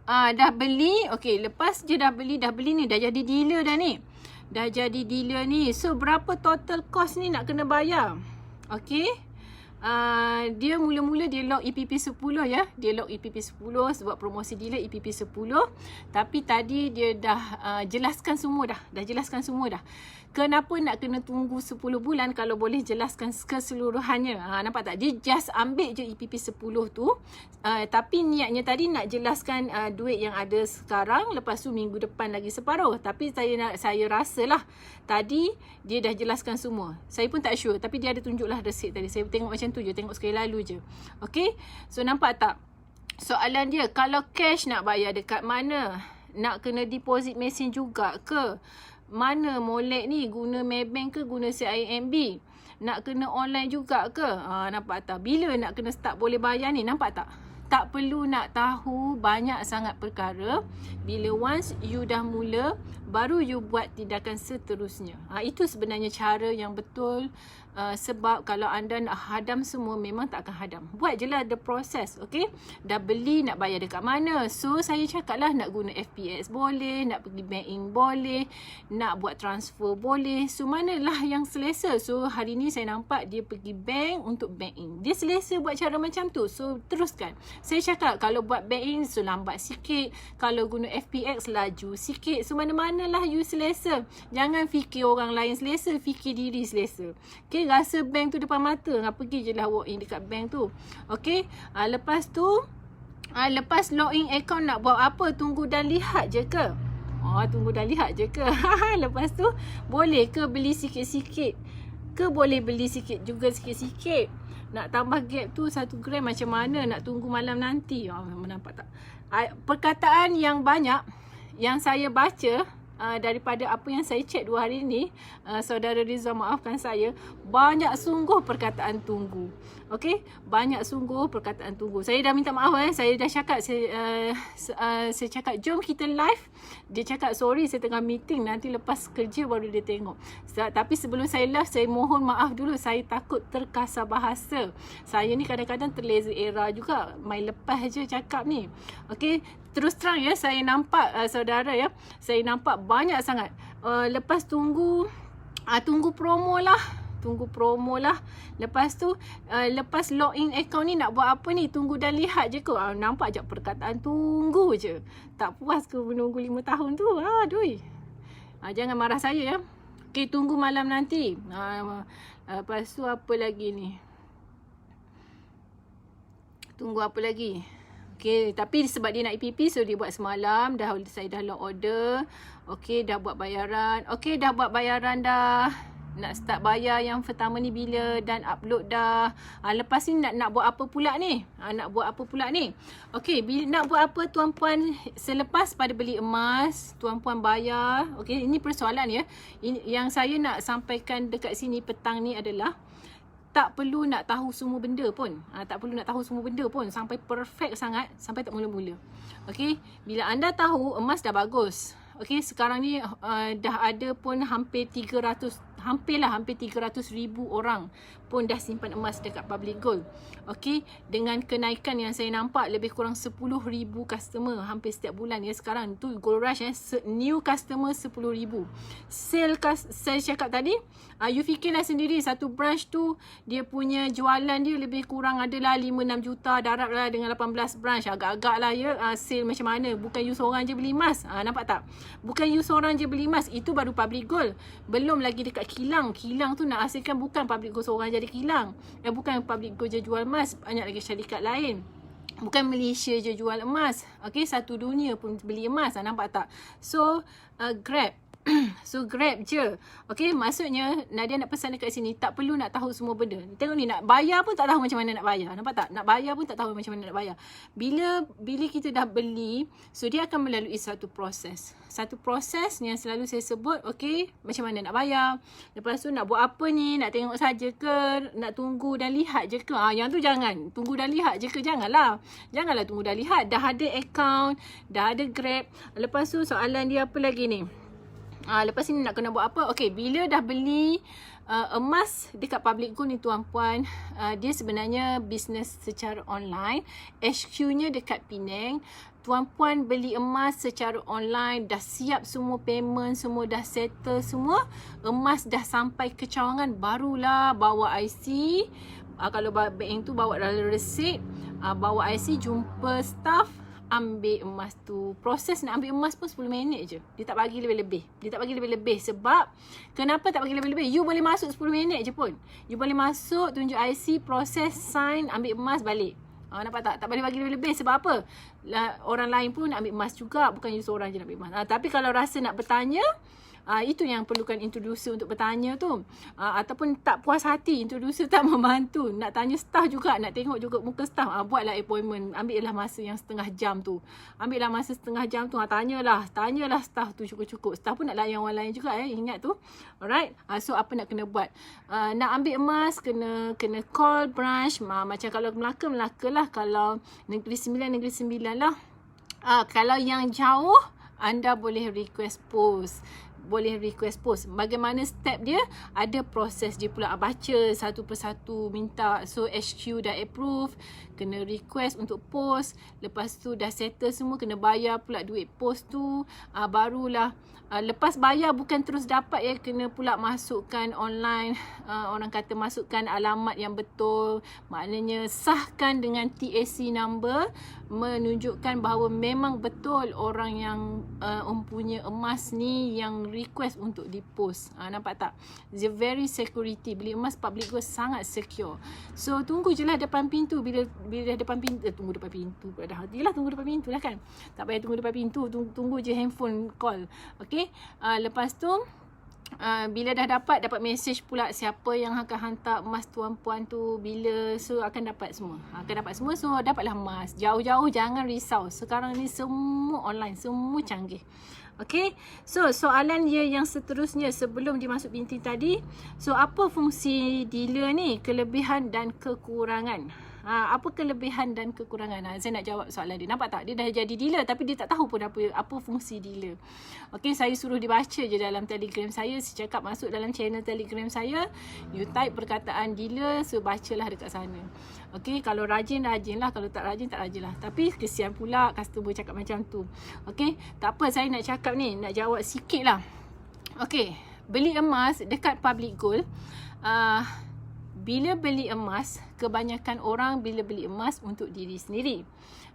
[SPEAKER 1] Dah beli. Okey, lepas je dah beli ni. Dah jadi dealer dah ni. So, berapa total cost ni nak kena bayar? Okey. Dia mula-mula dia lock EPP 10 ya. Dia lock EPP 10 sebab promosi dealer EPP 10. Tapi tadi dia dah jelaskan semua dah. Kenapa nak kena tunggu 10 bulan kalau boleh jelaskan keseluruhannya? Nampak tak? Dia just ambil je EPP 10 tu. Tapi niatnya tadi nak jelaskan duit yang ada sekarang. Lepas tu minggu depan lagi separuh. Tapi saya rasalah tadi dia dah jelaskan semua. Saya pun tak sure. Tapi dia ada tunjuklah resit tadi. Saya tengok macam tu je. Tengok sekali lalu je. Okay? So nampak tak? Soalan dia, kalau cash nak bayar dekat mana? Nak kena deposit mesin juga ke? Mana molek ni, guna Maybank ke guna CIMB? Nak kena online juga ke? Nampak tak? Bila nak kena start boleh bayar ni? Nampak tak? Tak perlu nak tahu banyak sangat perkara. Bila once you dah mula, baru you buat tindakan seterusnya. Itu sebenarnya cara yang betul. Sebab kalau anda nak hadam semua, memang tak akan hadam. Buat je lah the process, okay? Dah beli, nak bayar dekat mana? So, saya cakap lah nak guna FPX boleh, nak pergi bank in boleh, nak buat transfer boleh. So, manalah yang selesa? So, hari ni saya nampak dia pergi bank untuk bank in. Dia selesa buat cara macam tu. So, teruskan. Saya cakap kalau buat bank in, so lambat sikit. Kalau guna FPX, laju sikit. So, mana-manalah you selesa. Jangan fikir orang lain selesa, fikir diri selesa. Okay? Rasa bank tu depan mata, pergi je lah walk in dekat bank tu. Okay, lepas tu lepas login account nak buat apa? Tunggu dan lihat je ke? Tunggu dan lihat je ke? Lepas tu boleh ke beli sikit-sikit? Ke boleh beli sikit juga sikit-sikit? Nak tambah gap tu 1 gram macam mana? Nak tunggu malam nanti? Nampak tak? Perkataan yang banyak yang saya baca daripada apa yang saya cek 2 hari ni, saudara Rizal maafkan saya, banyak sungguh perkataan tunggu. Okey, banyak sungguh perkataan tunggu. Saya dah minta maaf saya dah cakap saya cakap jom kita live. Dia cakap sorry saya tengah meeting, nanti lepas kerja baru dia tengok. Tapi sebelum saya live, saya mohon maaf dulu, saya takut terkasar bahasa. Saya ni kadang-kadang terleza era juga, main lepas je cakap ni. Okey, terus terang ya, saya nampak saudara ya, saya nampak banyak sangat. Lepas tunggu promo lah. Tunggu promo lah. Lepas tu, lepas login account ni nak buat apa ni? Tunggu dan lihat je ke? Nampak je perkataan tunggu je. Tak puas ke menunggu 5 tahun tu? Aduh. Jangan marah saya ya. Okay, tunggu malam nanti. Lepas tu apa lagi ni? Tunggu apa lagi? Okay, tapi sebab dia nak EPP, so dia buat semalam. Saya dah log order. Okay, dah buat bayaran. Okay, dah buat bayaran dah. Nak start bayar yang pertama ni bila dan upload dah. Lepas ni nak buat apa pula ni? Nak buat apa pula ni? Okay, nak buat apa tuan-puan selepas pada beli emas, tuan-puan bayar. Okay, ini persoalan ya. Yang saya nak sampaikan dekat sini petang ni adalah tak perlu nak tahu semua benda pun. Tak perlu nak tahu semua benda pun. Sampai perfect sangat. Sampai tak mula-mula. Okay. Bila anda tahu emas dah bagus. Okay. Sekarang ni dah ada pun hampir 300 ribu orang pun dah simpan emas dekat Public Gold. Okey, dengan kenaikan yang saya nampak lebih kurang 10,000 customer hampir setiap bulan ya sekarang. Tu Gold Rush new customer 10,000. Saya cakap tadi, you fikirlah sendiri satu branch tu dia punya jualan dia lebih kurang adalah 5-6 juta, darablah dengan 18 branch. Agak-agak lah ya sale macam mana. Bukan you seorang je beli emas. Nampak tak? Bukan you seorang je beli emas. Itu baru Public Gold. Belum lagi dekat kilang. Kilang tu nak hasilkan bukan Public Gold seorang jadi kilang. Bukan Public Gold je jual emas. Banyak lagi syarikat lain. Bukan Malaysia je jual emas. Okay, satu dunia pun beli emas. Nampak tak? So, Grab. So Grab je. Okay, maksudnya Nadia nak pesan dekat sini, tak perlu nak tahu semua benda. Tengok ni, nak bayar pun tak tahu macam mana nak bayar. Nampak tak? Nak bayar pun tak tahu macam mana nak bayar. Bila kita dah beli, so dia akan melalui satu proses. Satu proses yang selalu saya sebut, okay, macam mana nak bayar. Lepas tu nak buat apa ni? Nak tengok saja ke? Nak tunggu dan lihat je ke? Yang tu jangan. Tunggu dan lihat je ke? Janganlah. Janganlah tunggu dan lihat. Dah ada account, dah ada Grab. Lepas tu soalan dia apa lagi ni? Lepas ni nak kena buat apa? Okay, bila dah beli emas dekat Public Gold ni tuan-puan, dia sebenarnya bisnes secara online. HQ-nya dekat Penang. Tuan-puan beli emas secara online, dah siap semua payment, semua dah settle semua. Emas dah sampai ke cawangan, barulah bawa IC. Kalau bank tu bawa dalam resit, bawa IC, jumpa staff. ambil emas tu. Proses nak ambil emas pun 10 minit je. Dia tak bagi lebih-lebih. Sebab kenapa tak bagi lebih-lebih? You boleh masuk 10 minit je pun. You boleh masuk, tunjuk IC, proses, sign, ambil emas, balik. Nampak tak? Tak boleh bagi lebih-lebih. Sebab apa? Orang lain pun nak ambil emas juga. Bukan you seorang je nak ambil emas. Tapi kalau rasa nak bertanya, itu yang perlukan introducer untuk bertanya tu. Ataupun tak puas hati, introducer tak membantu, nak tanya staff juga, nak tengok juga muka staff, buatlah appointment, ambillah masa yang setengah jam tu. Tanyalah staff tu cukup-cukup. Staff pun nak layan orang lain juga, ingat tu. Alright. So apa nak kena buat? Nak ambil emas, kena call branch. Macam kalau Melaka lah. Kalau Negeri Sembilan lah. Kalau yang jauh, anda boleh request post. Bagaimana step dia? Ada proses dia pula, baca satu persatu, minta. So HQ dah approve, kena request untuk post. Lepas tu dah settle semua, kena bayar pula duit post tu. Barulah lepas bayar bukan terus dapat ya, kena pula masukkan online. Orang kata masukkan alamat yang betul. Maknanya sahkan dengan TAC number, menunjukkan bahawa memang betul orang yang mempunyai emas ni yang request untuk dipost. Nampak tak? It's very security. Beli emas public gold sangat secure. So tunggu je lah depan pintu. Bila depan pintu, tunggu depan pintu. Tunggu depan pintu lah kan. Tak payah tunggu depan pintu. Tunggu je handphone call. Okay. Lepas tu bila dah dapat message pula siapa yang akan hantar emas tuan puan tu bila. So akan dapat semua. So dapatlah emas. Jauh-jauh jangan risau. Sekarang ni semua online, semua canggih. Okay, so soalan dia yang seterusnya sebelum dimasuk binti tadi. So apa fungsi dealer ni? Kelebihan dan kekurangan. Apa kelebihan dan kekurangan? Saya nak jawab soalan dia. Nampak tak? Dia dah jadi dealer tapi dia tak tahu pun apa fungsi dealer. Okay, saya suruh dibaca je dalam Telegram saya. Saya cakap masuk dalam channel Telegram saya. You type perkataan dealer, so bacalah dekat sana. Okay, kalau rajin lah. Kalau tak rajin lah. Tapi kesian pula customer cakap macam tu. Okay, tak apa, saya nak cakap ni. Nak jawab sikit lah. Okay, beli emas dekat public gold. Bila beli emas, kebanyakan orang bila beli emas untuk diri sendiri.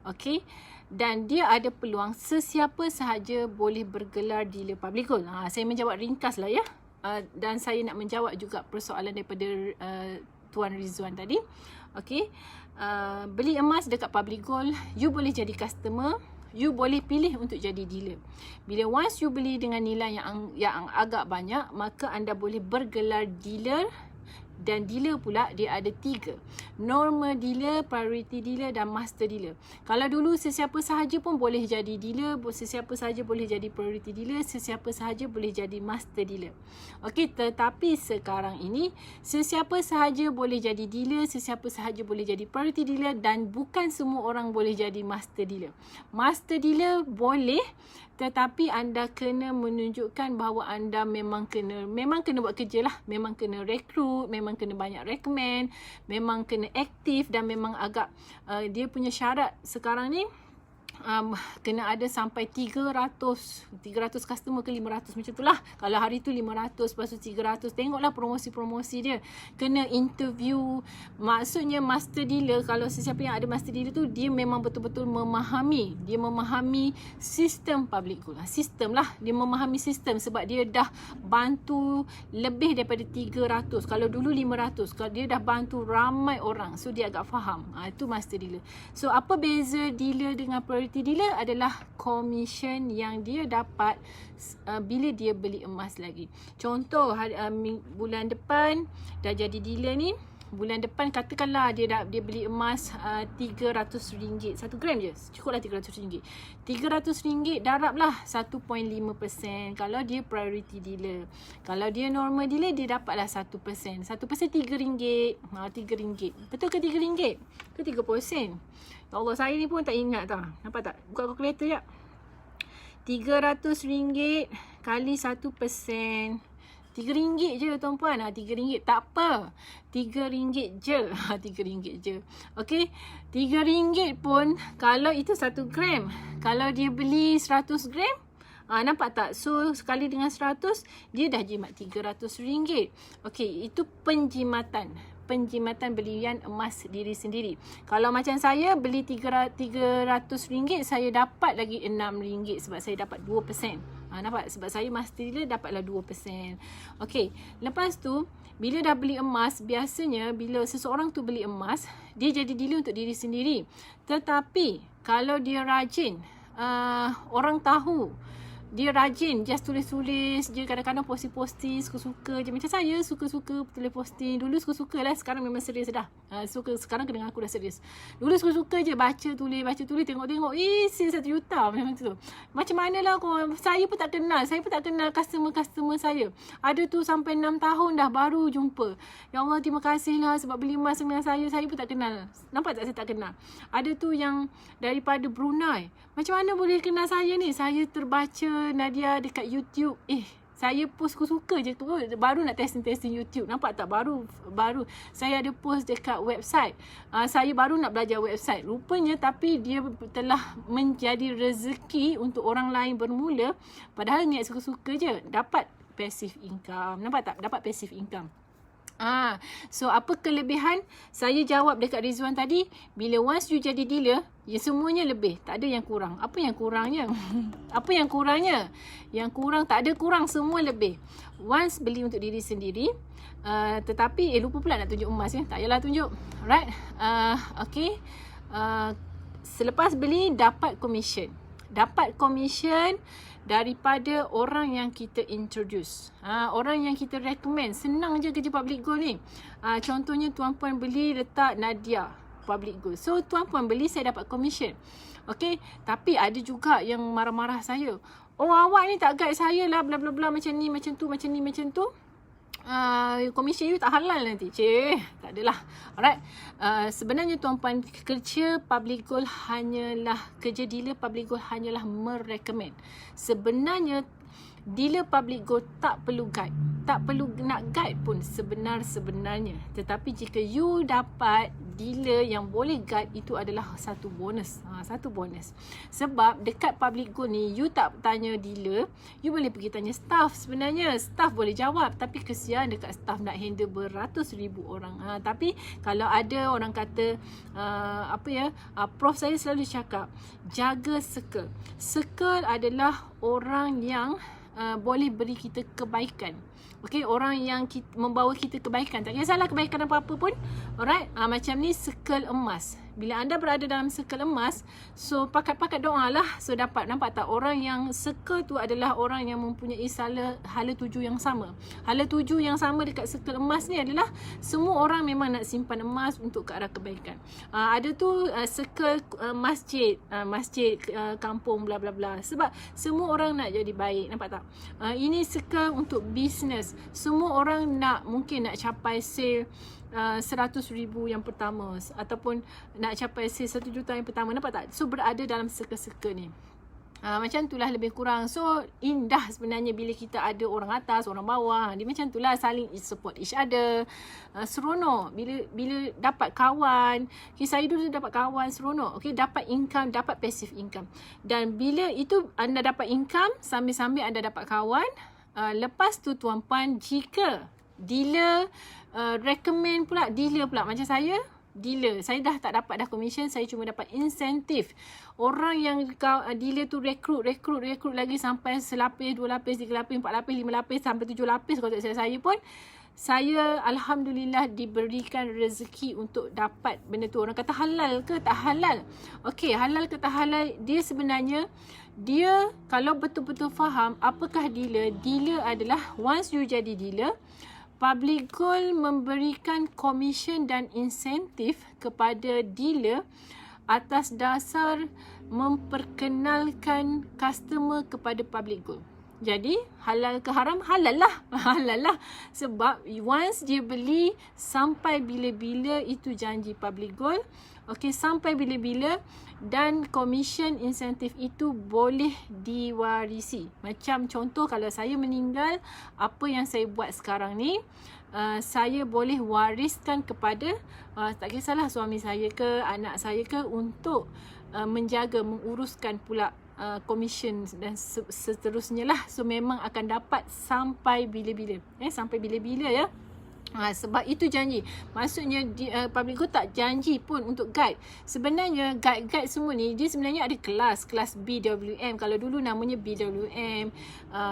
[SPEAKER 1] Okey. Dan dia ada peluang sesiapa sahaja boleh bergelar dealer public gold. Saya menjawab ringkas lah ya. Dan saya nak menjawab juga persoalan daripada Tuan Rizwan tadi. Okey. Beli emas dekat public gold, you boleh jadi customer. You boleh pilih untuk jadi dealer. Bila once you beli dengan nilai yang agak banyak, maka anda boleh bergelar dealer. Dan dealer pula dia ada 3. Normal dealer, priority dealer dan master dealer. Kalau dulu sesiapa sahaja pun boleh jadi dealer, sesiapa sahaja boleh jadi priority dealer, sesiapa sahaja boleh jadi master dealer. Okey, tetapi sekarang ini sesiapa sahaja boleh jadi dealer, sesiapa sahaja boleh jadi priority dealer dan bukan semua orang boleh jadi master dealer. Master dealer boleh, tetapi anda kena menunjukkan bahawa anda memang kena buat kerja lah. Memang kena rekrut, memang kena banyak recommend, memang kena aktif dan memang agak dia punya syarat sekarang ni kena ada sampai 300 customer ke 500 macam tu lah. Kalau hari tu 500, lepas tu 300. Tengoklah promosi-promosi dia. Kena interview. Maksudnya master dealer, kalau sesiapa yang ada master dealer tu, dia memang betul-betul memahami. Dia memahami sistem public gold. Sistem lah. Dia memahami sistem sebab dia dah bantu lebih daripada 300. Kalau dulu 500. Kalau dia dah bantu ramai orang. So dia agak faham. Itu master dealer. So apa beza dealer dengan priority dealer adalah commission yang dia dapat bila dia beli emas lagi. Contoh bulan depan dah jadi dealer ni, bulan depan katakanlah dia beli emas RM300, 1 gram je, cukuplah RM300. RM300 darablah 1.5%. Kalau dia priority dealer. Kalau dia normal dealer, dia dapatlah 1%. 1% RM3. RM3. Betul ke RM3? Ke 30%? Ya Allah, saya ni pun tak ingat tau. Nampak tak? Buka kalkulator jap. RM300 kali 1%. RM3 je tuan-puan. RM3 tak apa. RM3 je. RM3 je. Okey. RM3 pun kalau itu 1 gram. Kalau dia beli 100 gram. Nampak tak? So sekali dengan 100 dia dah jimat RM300. Okey, itu penjimatan. penjimatan belian emas diri sendiri. Kalau macam saya beli RM300, saya dapat lagi RM6 sebab saya dapat 2%. Nampak? Sebab saya master dealer dapatlah 2%. Okey, lepas tu bila dah beli emas, biasanya bila seseorang tu beli emas, dia jadi dealer untuk diri sendiri. Tetapi kalau dia rajin, orang tahu dia rajin, just tulis-tulis je, kadang-kadang posting-posting suka-suka je. Macam saya suka-suka tulis posting. Dulu suka-suka lah, sekarang memang serius dah. Sekarang kena aku dah serius. Dulu suka-suka je baca tulis, tengok-tengok. Sale 1 juta macam tu. Macam mana lah saya pun tak kenal customer saya. Ada tu sampai 6 tahun dah baru jumpa. Ya Allah, terima kasih lah sebab beli emas dengan saya pun tak kenal. Nampak tak saya tak kenal? Ada tu yang daripada Brunei. Macam mana boleh kenal saya ni? Saya terbaca Nadia dekat YouTube. Saya post suka je tu. Baru nak testing YouTube. Nampak tak? Baru. Saya ada post dekat website. Saya baru nak belajar website. Rupanya tapi dia telah menjadi rezeki untuk orang lain bermula. Padahal niat suka-suka je. Dapat passive income. Nampak tak? Dapat passive income. So apa kelebihan? Saya jawab dekat Rizwan tadi, bila once you jadi dealer, ya semuanya lebih, tak ada yang kurang. Apa yang kurangnya? Apa yang kurangnya? Yang kurang, tak ada kurang, semua lebih. Once beli untuk diri sendiri, tetapi lupa pula nak tunjuk emas ya. Tak payahlah tunjuk. Alright. Okay. Selepas beli dapat commission. Dapat commission daripada orang yang kita introduce. Orang yang kita recommend. Senang je kerja public gold ni. Contohnya tuan puan beli letak Nadia public gold. So tuan puan beli, saya dapat commission. Okay. Tapi ada juga yang marah-marah saya. Oh, awak ni tak guide saya lah, bla bla bla, macam ni, macam tu, macam ni, macam tu. Commission you tak halal nanti. Tak adalah. Alright. Sebenarnya tuan-puan, kerja public gold hanyalah, kerja dealer public gold hanyalah merecommend. Sebenarnya dealer public gold tak perlu guide. Tak perlu nak guide pun sebenarnya. Tetapi jika you dapat dealer yang boleh guide, itu adalah satu bonus. Satu bonus. Sebab dekat public gold ni, you tak tanya dealer, you boleh pergi tanya staff. Sebenarnya staff boleh jawab, tapi kesian dekat staff nak handle beratus ribu orang. Tapi kalau ada orang kata Prof saya selalu cakap, jaga circle. Circle adalah orang yang boleh beri kita kebaikan. Okey, orang yang membawa kita kebaikan. Tak kisahlah kebaikan apa-apa pun. Alright, macam ni circle emas. Bila anda berada dalam circle emas, so pakat-pakat doa lah. So dapat, nampak tak? Orang yang circle tu adalah orang yang mempunyai hala tuju yang sama. Hala tuju yang sama dekat circle emas ni adalah semua orang memang nak simpan emas untuk ke arah kebaikan. Ada tu circle masjid, kampung bla bla bla. Sebab semua orang nak jadi baik, nampak tak? Ini circle untuk bisnes. Semua orang mungkin nak capai sale 100,000 yang pertama, ataupun nak capai sale 1 juta yang pertama, nampak tak? So berada dalam circle-circle ni. Macam itulah lebih kurang. So indah sebenarnya bila kita ada orang atas, orang bawah. Dia macam itulah, saling support each other. Seronok bila dapat kawan. Saya dulu dapat kawan, seronok. Okay, dapat income, dapat passive income. Dan bila itu anda dapat income, sambil-sambil anda dapat kawan. Lepas tu tuan-puan, jika dealer recommend pula, macam saya dealer, saya dah tak dapat dah commission, saya cuma dapat insentif. Orang yang dealer tu rekrut lagi sampai selapis, 2 lapis, 3 lapis, 4 lapis, 5 lapis, sampai 7 lapis kalau tak silap saya pun, saya alhamdulillah diberikan rezeki untuk dapat benda tu. Orang kata halal ke tak halal? Okey, halal ke tak halal, dia sebenarnya, dia kalau betul-betul faham apakah dealer. Dealer adalah, once you jadi dealer, public gold memberikan commission dan insentif kepada dealer atas dasar memperkenalkan customer kepada public gold. Jadi halal ke haram? Halal lah. Halal lah. Sebab once dia beli, sampai bila-bila itu janji public gold. Okey, sampai bila-bila, dan commission insentif itu boleh diwarisi. Macam contoh, kalau saya meninggal, apa yang saya buat sekarang ni, saya boleh wariskan kepada tak kisahlah suami saya ke, anak saya ke, untuk menjaga, menguruskan pula commission dan seterusnya lah. So memang akan dapat sampai bila-bila. Sampai bila-bila ya. Sebab itu janji. Maksudnya Public Go tak janji pun untuk guide. Sebenarnya guide semua ni dia sebenarnya ada kelas BWM. Kalau dulu namanya BWM,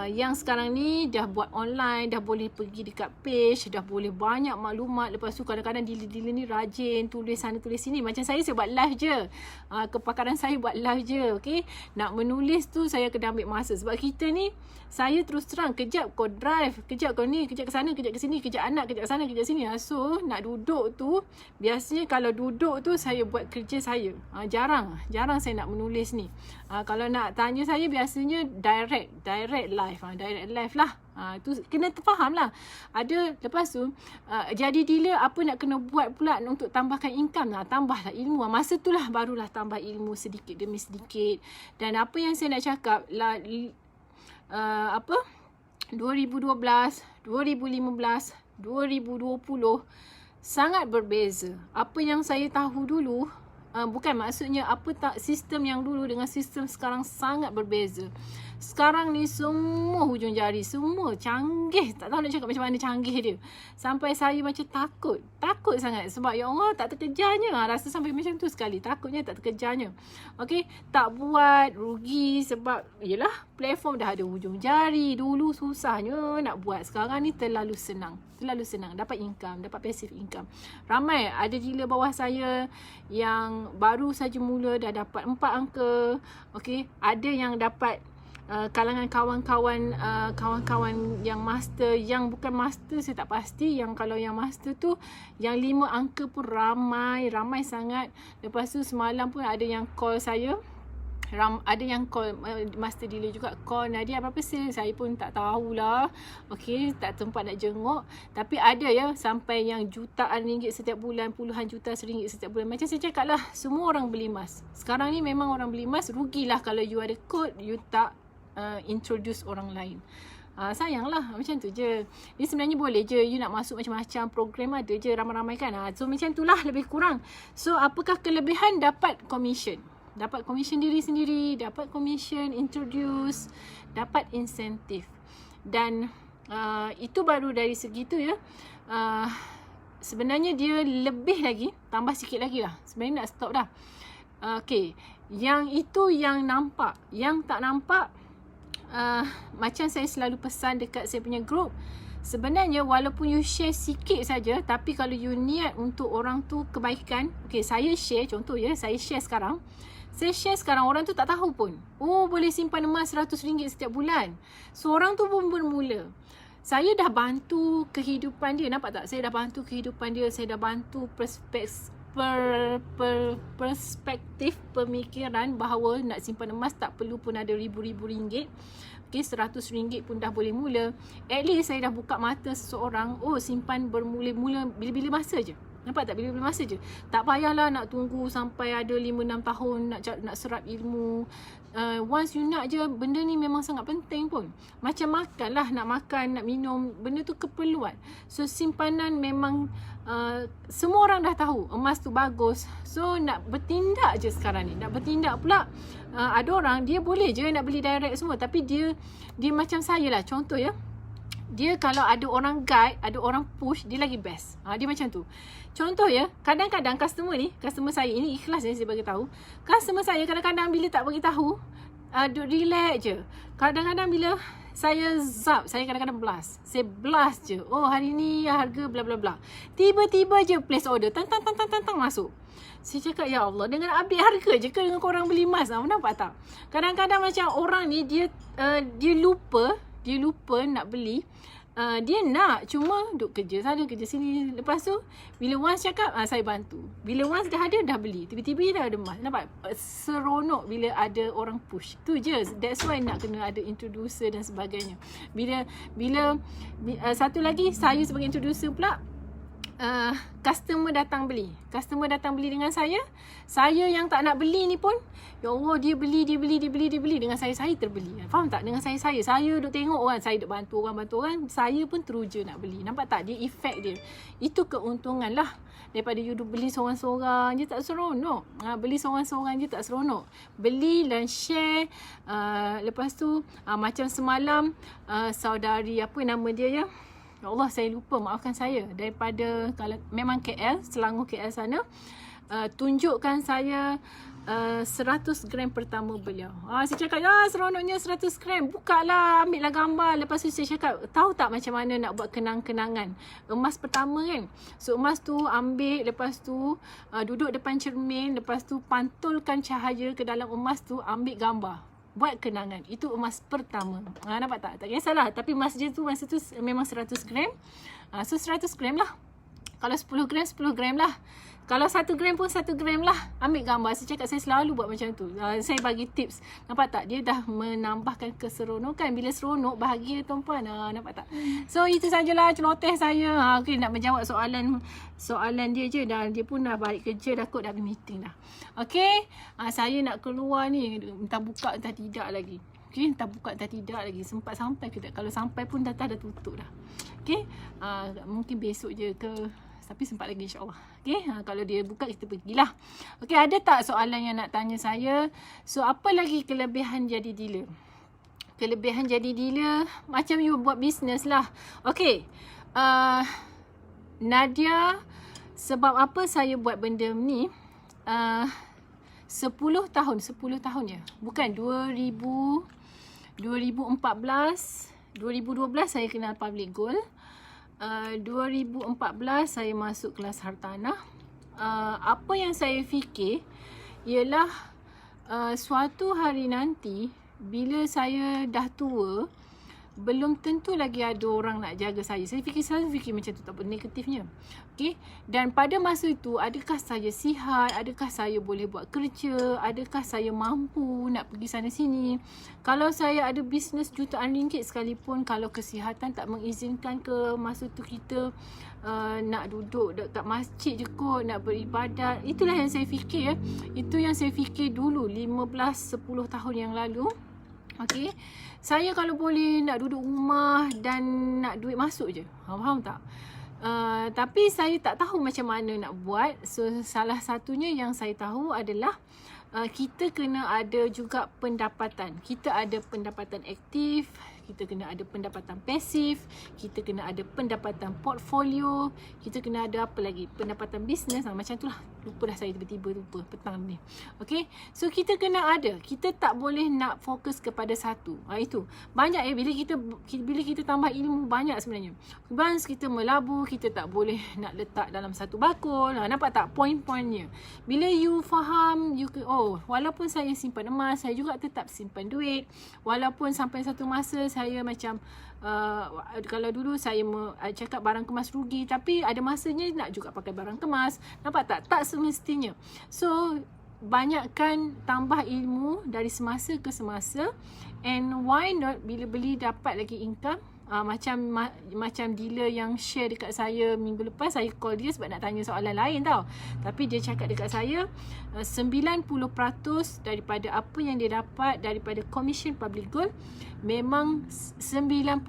[SPEAKER 1] yang sekarang ni dah buat online, dah boleh pergi dekat page, dah boleh banyak maklumat. Lepas tu kadang-kadang dealer-dealer ni rajin tulis sana tulis sini. Macam saya buat live je. Kepakaran saya buat live je, okey. Nak menulis tu saya kena ambil masa sebab kita ni, saya terus terang, kejap kau drive, kejap kau ni, kejap ke sana, kejap ke sini, kejap anak, kejap ke sana, kejap sini. So, nak duduk tu, biasanya kalau duduk tu, saya buat kerja saya. Jarang saya nak menulis ni. Kalau nak tanya saya, biasanya direct live. Direct live lah. Tu kena terfaham lah. Ada, lepas tu, jadi dealer, apa nak kena buat pula untuk tambahkan income? Tambahlah ilmu. Masa tu lah, barulah tambah ilmu sedikit demi sedikit. Dan apa yang saya nak cakap, 2012, 2015, 2020 sangat berbeza. Apa yang saya tahu dulu, bukan maksudnya sistem yang dulu dengan sistem sekarang sangat berbeza. Sekarang ni semua hujung jari, semua canggih. Tak tahu nak cakap macam mana canggih dia. Sampai saya macam takut sangat. Sebab ya Allah, tak terkejarnya. Rasa sampai macam tu sekali. Takutnya tak terkejarnya. Okey, tak buat, rugi sebab yelah, platform dah ada hujung jari. Dulu susahnya nak buat. Sekarang ni terlalu senang. Dapat income, dapat passive income. Ramai ada dealer bawah saya yang baru saja mula dah dapat 4 angka. Okey, ada yang dapat kalangan kawan-kawan yang master, yang bukan master saya tak pasti, yang kalau yang master tu yang 5 angka pun ramai sangat. Lepas tu semalam pun ada yang call saya, ada yang call master dealer juga, call Nadia apa-apa saya pun tak tahulah. Okey, tak tempat nak jenguk. Tapi ada ya sampai yang jutaan ringgit setiap bulan, puluhan juta ringgit setiap bulan. Macam saya cakap lah, semua orang beli emas. Sekarang ni memang orang beli emas, rugilah kalau you ada kod, you tak introduce orang lain. Sayanglah, macam tu je. Dia sebenarnya boleh je you nak masuk macam-macam program, ada je ramai-ramai kan. So macam itulah lebih kurang. So apakah kelebihan? Dapat commission diri sendiri, dapat commission introduce, dapat insentif. Dan itu baru dari segi tu ya. Sebenarnya dia lebih lagi, tambah sikit lagi lah. Sebenarnya nak stop dah. Okay, yang itu yang nampak. Yang tak nampak, macam saya selalu pesan dekat saya punya group, sebenarnya walaupun you share sikit saja, tapi kalau you niat untuk orang tu kebaikan. Okay, saya share, contoh ya, saya share sekarang, orang tu tak tahu pun, oh boleh simpan emas RM100 setiap bulan. So orang tu pun bermula, saya dah bantu kehidupan dia. Nampak tak? Saya dah bantu kehidupan dia, saya dah bantu perspektif pemikiran bahawa nak simpan emas tak perlu pun ada ribu-ribu ringgit. Okay, RM100 pun dah boleh mula. At least saya dah buka mata seseorang, oh simpan bermula-mula bila-bila masa je. Nampak tak? Bila-bila masa je. Tak payahlah nak tunggu sampai ada 5-6 tahun nak serap ilmu. Once you nak je, benda ni memang sangat penting pun. Macam makan lah, nak makan, nak minum, benda tu keperluan. So simpanan memang semua orang dah tahu emas tu bagus. So nak bertindak je sekarang ni. Nak bertindak pula. Ada orang dia boleh je nak beli direct semua, tapi dia macam saya lah, contoh ya. Dia kalau ada orang guide, ada orang push, dia lagi best. Dia macam tu. Contoh ya, kadang-kadang customer saya, ini ikhlas saya bagi tahu. Customer saya kadang-kadang bila tak bagi tahu, duk relax je. Kadang-kadang bila saya zap, saya kadang-kadang blast. Saya blast je. Oh, hari ni harga bla bla bla. Tiba-tiba je place order. Tang masuk. Saya cakap, ya Allah, dengan update harga je ke dengan korang beli emas? Nampak tak? Kadang-kadang macam orang ni, dia lupa nak beli. Dia nak, cuma duk kerja sana, kerja sini. Lepas tu, bila once cakap, saya bantu. Bila once dah ada, dah beli. Tiba-tiba dah ada emas. Nampak? Seronok bila ada orang push. Tu je. That's why nak kena ada introducer dan sebagainya. Bila satu lagi, saya sebagai introducer pula, customer datang beli dengan saya yang tak nak beli ni pun, ya Allah, dia beli dengan saya terbeli. Faham tak? Dengan saya duk tengok orang, saya duk bantu orang, saya pun teruja nak beli. Nampak tak? Dia efek dia. Itu keuntungan lah. Daripada you beli seorang-seorang je tak seronok. Beli seorang-seorang je tak seronok. Beli dan share. Lepas tu macam semalam saudari, apa nama dia ya, Ya Allah, saya lupa, maafkan saya. Daripada kalau memang KL, Selangor KL sana, tunjukkan saya 100 gram pertama beliau. Saya cakap, seronoknya 100 gram. Buka lah, ambil lah gambar. Lepas tu saya cakap, tahu tak macam mana nak buat kenang-kenangan emas pertama kan? So emas tu ambil, lepas tu duduk depan cermin, lepas tu pantulkan cahaya ke dalam emas tu, ambil gambar. Buat kenangan. Itu emas pertama. Nampak tak? Tak kisahlah. Tapi emas dia tu masa tu memang 100 gram. So 100 gram lah. Kalau 10 gram, 10 gram lah. Kalau 1 gram pun 1 gram lah. Ambil gambar. Saya cakap saya selalu buat macam tu. Saya bagi tips. Nampak tak? Dia dah menambahkan keseronokan. Bila seronok, bahagia tuan-puan. Nampak tak? So itu sajalah celoteh saya. Okay, nak menjawab soalan dia je. Dan dia pun dah balik kerja dah kot, dah pergi meeting dah. Okay. Saya nak keluar ni. Entah buka entah tidak lagi. Okay, entah buka entah tidak lagi. Sempat sampai ke tak? Kalau sampai pun data dah tutup dah. Okay. Mungkin besok je ke. Tapi sempat lagi insyaAllah. Okay. Kalau dia buka, kita pergilah. Okay, ada tak soalan yang nak tanya saya? So, apa lagi kelebihan jadi dealer? Kelebihan jadi dealer, macam you buat bisnes lah. Okay. Nadia, sebab apa saya buat benda ni? 10 tahun ya. Bukan 2014, 2012 saya kenal Public Gold. 2014 saya masuk kelas hartanah. Apa yang saya fikir ialah suatu hari nanti bila saya dah tua, belum tentu lagi ada orang nak jaga saya. Saya selalu fikir macam tu, tak apa negatifnya. Okay? Dan pada masa itu, adakah saya sihat? Adakah saya boleh buat kerja? Adakah saya mampu nak pergi sana sini? Kalau saya ada bisnes jutaan ringgit sekalipun, kalau kesihatan tak mengizinkan ke masa tu kita nak duduk dekat masjid je kot, nak beribadat. Itulah yang saya fikir. Itu yang saya fikir dulu, 15-10 tahun yang lalu. Okay. Saya kalau boleh nak duduk rumah dan nak duit masuk je. Faham tak? Tapi saya tak tahu macam mana nak buat. So salah satunya yang saya tahu adalah kita kena ada juga pendapatan. Kita ada pendapatan aktif, kita kena ada pendapatan pasif, kita kena ada pendapatan portfolio, kita kena ada apa lagi? Pendapatan bisnes. Macam tu lah. Lupa dah saya tiba-tiba lupa petang ni. Okay. So kita kena ada. Kita tak boleh nak fokus kepada satu. Itu. Banyak bila kita tambah ilmu banyak sebenarnya. Once kita melabur, kita tak boleh nak letak dalam satu bakul. Nampak tak poin-poinnya? Bila you faham, walaupun saya simpan emas, saya juga tetap simpan duit. Walaupun sampai satu masa saya macam kalau dulu saya cakap barang kemas rugi, tapi ada masanya nak juga pakai barang kemas. Nampak tak? Tak semestinya. So banyakkan tambah ilmu dari semasa ke semasa, and why not bila beli dapat lagi income. Macam dealer yang share dekat saya minggu lepas, saya call dia sebab nak tanya soalan lain tau. Tapi dia cakap dekat saya 90% daripada apa yang dia dapat daripada commission Public Gold, memang 90%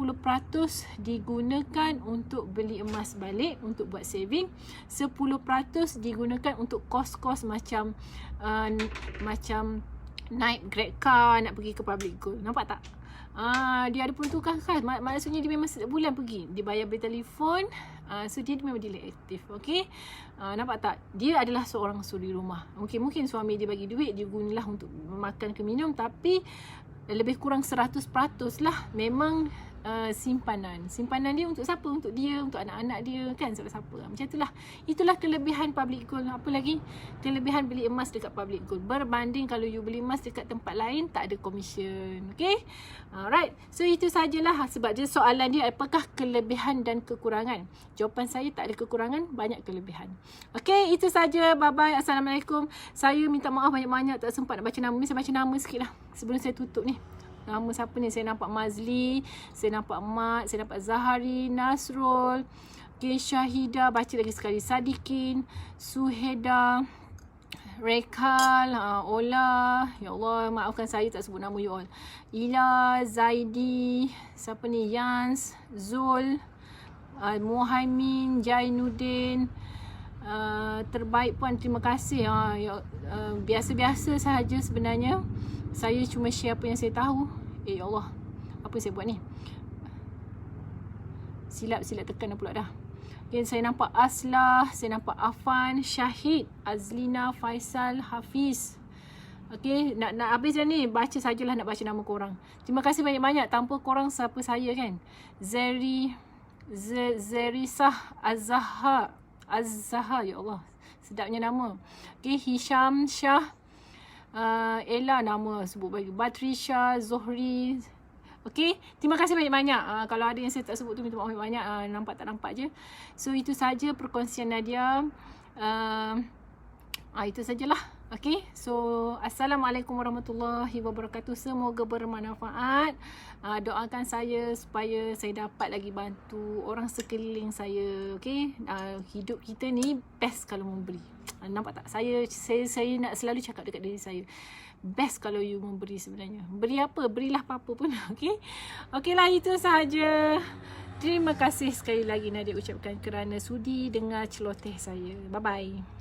[SPEAKER 1] digunakan untuk beli emas balik, untuk buat saving. 10% digunakan untuk kos-kos macam naik Grab car, nak pergi ke Public Gold. Nampak tak? Dia ada peruntukan khas. Maksudnya dia memang setiap bulan pergi. Dia bayar beli telefon. So dia memang dealer aktif. Okay. Nampak tak? Dia adalah seorang suri rumah. Mungkin suami dia bagi duit, dia gunalah untuk makan ke minum. Tapi lebih kurang 100% lah memang simpanan. Simpanan dia untuk siapa? Untuk dia, untuk anak-anak dia kan, siapa-siapa. Macam itulah. Itulah kelebihan Public Gold. Apa lagi? Kelebihan beli emas dekat Public Gold berbanding kalau you beli emas dekat tempat lain, tak ada commission. Okay? Alright. So itu sajalah. Sebab dia soalan dia, apakah kelebihan dan kekurangan? Jawapan saya, tak ada kekurangan, banyak kelebihan. Okay, itu saja. Bye-bye. Assalamualaikum. Saya minta maaf banyak-banyak, tak sempat nak baca nama. Saya baca nama sikit lah sebelum saya tutup ni. Nama siapa ni? Saya nampak Mazli, saya nampak Mat, saya nampak Zahari, Nasrul, Syahida, baca lagi sekali, Sadikin, Suheda, Rekal, Ola, ya Allah maafkan saya tak sebut nama you all. Ila, Zaidi, siapa ni? Yans, Zul, Muhaimin, Jainuddin. Terbaik puan, terima kasih. Biasa-biasa sahaja sebenarnya. Saya cuma share apa yang saya tahu. Ya Allah, apa yang saya buat ni? Silap tekan dah pula dah. Okay, saya nampak Aslah, saya nampak Afan, Syahid, Azlina, Faisal, Hafiz. Okay, nak habis dah ni. Baca sajalah nak baca nama korang. Terima kasih banyak-banyak. Tanpa korang siapa saya kan. Zerisah Azzaha, ya Allah. Sedapnya nama. Okay, Hisham Shah, Ella nama sebut bagi. Batrisha, Zohri. Okay, terima kasih banyak-banyak. Kalau ada yang saya tak sebut tu minta maaf banyak. Nampak tak nampak je. So itu saja perkongsian Nadia. Itu sajalah. Okay, so Assalamualaikum warahmatullahi wabarakatuh. Semoga bermanfaat. Doakan saya supaya saya dapat lagi bantu orang sekeliling saya. Okay, hidup kita ni best kalau memberi. Nampak tak? Saya nak selalu cakap dekat diri saya, best kalau you memberi sebenarnya. Beri apa? Berilah apa-apa pun. Okay, okay lah, itu sahaja. Terima kasih sekali lagi Nadia ucapkan kerana sudi dengar celoteh saya. Bye-bye.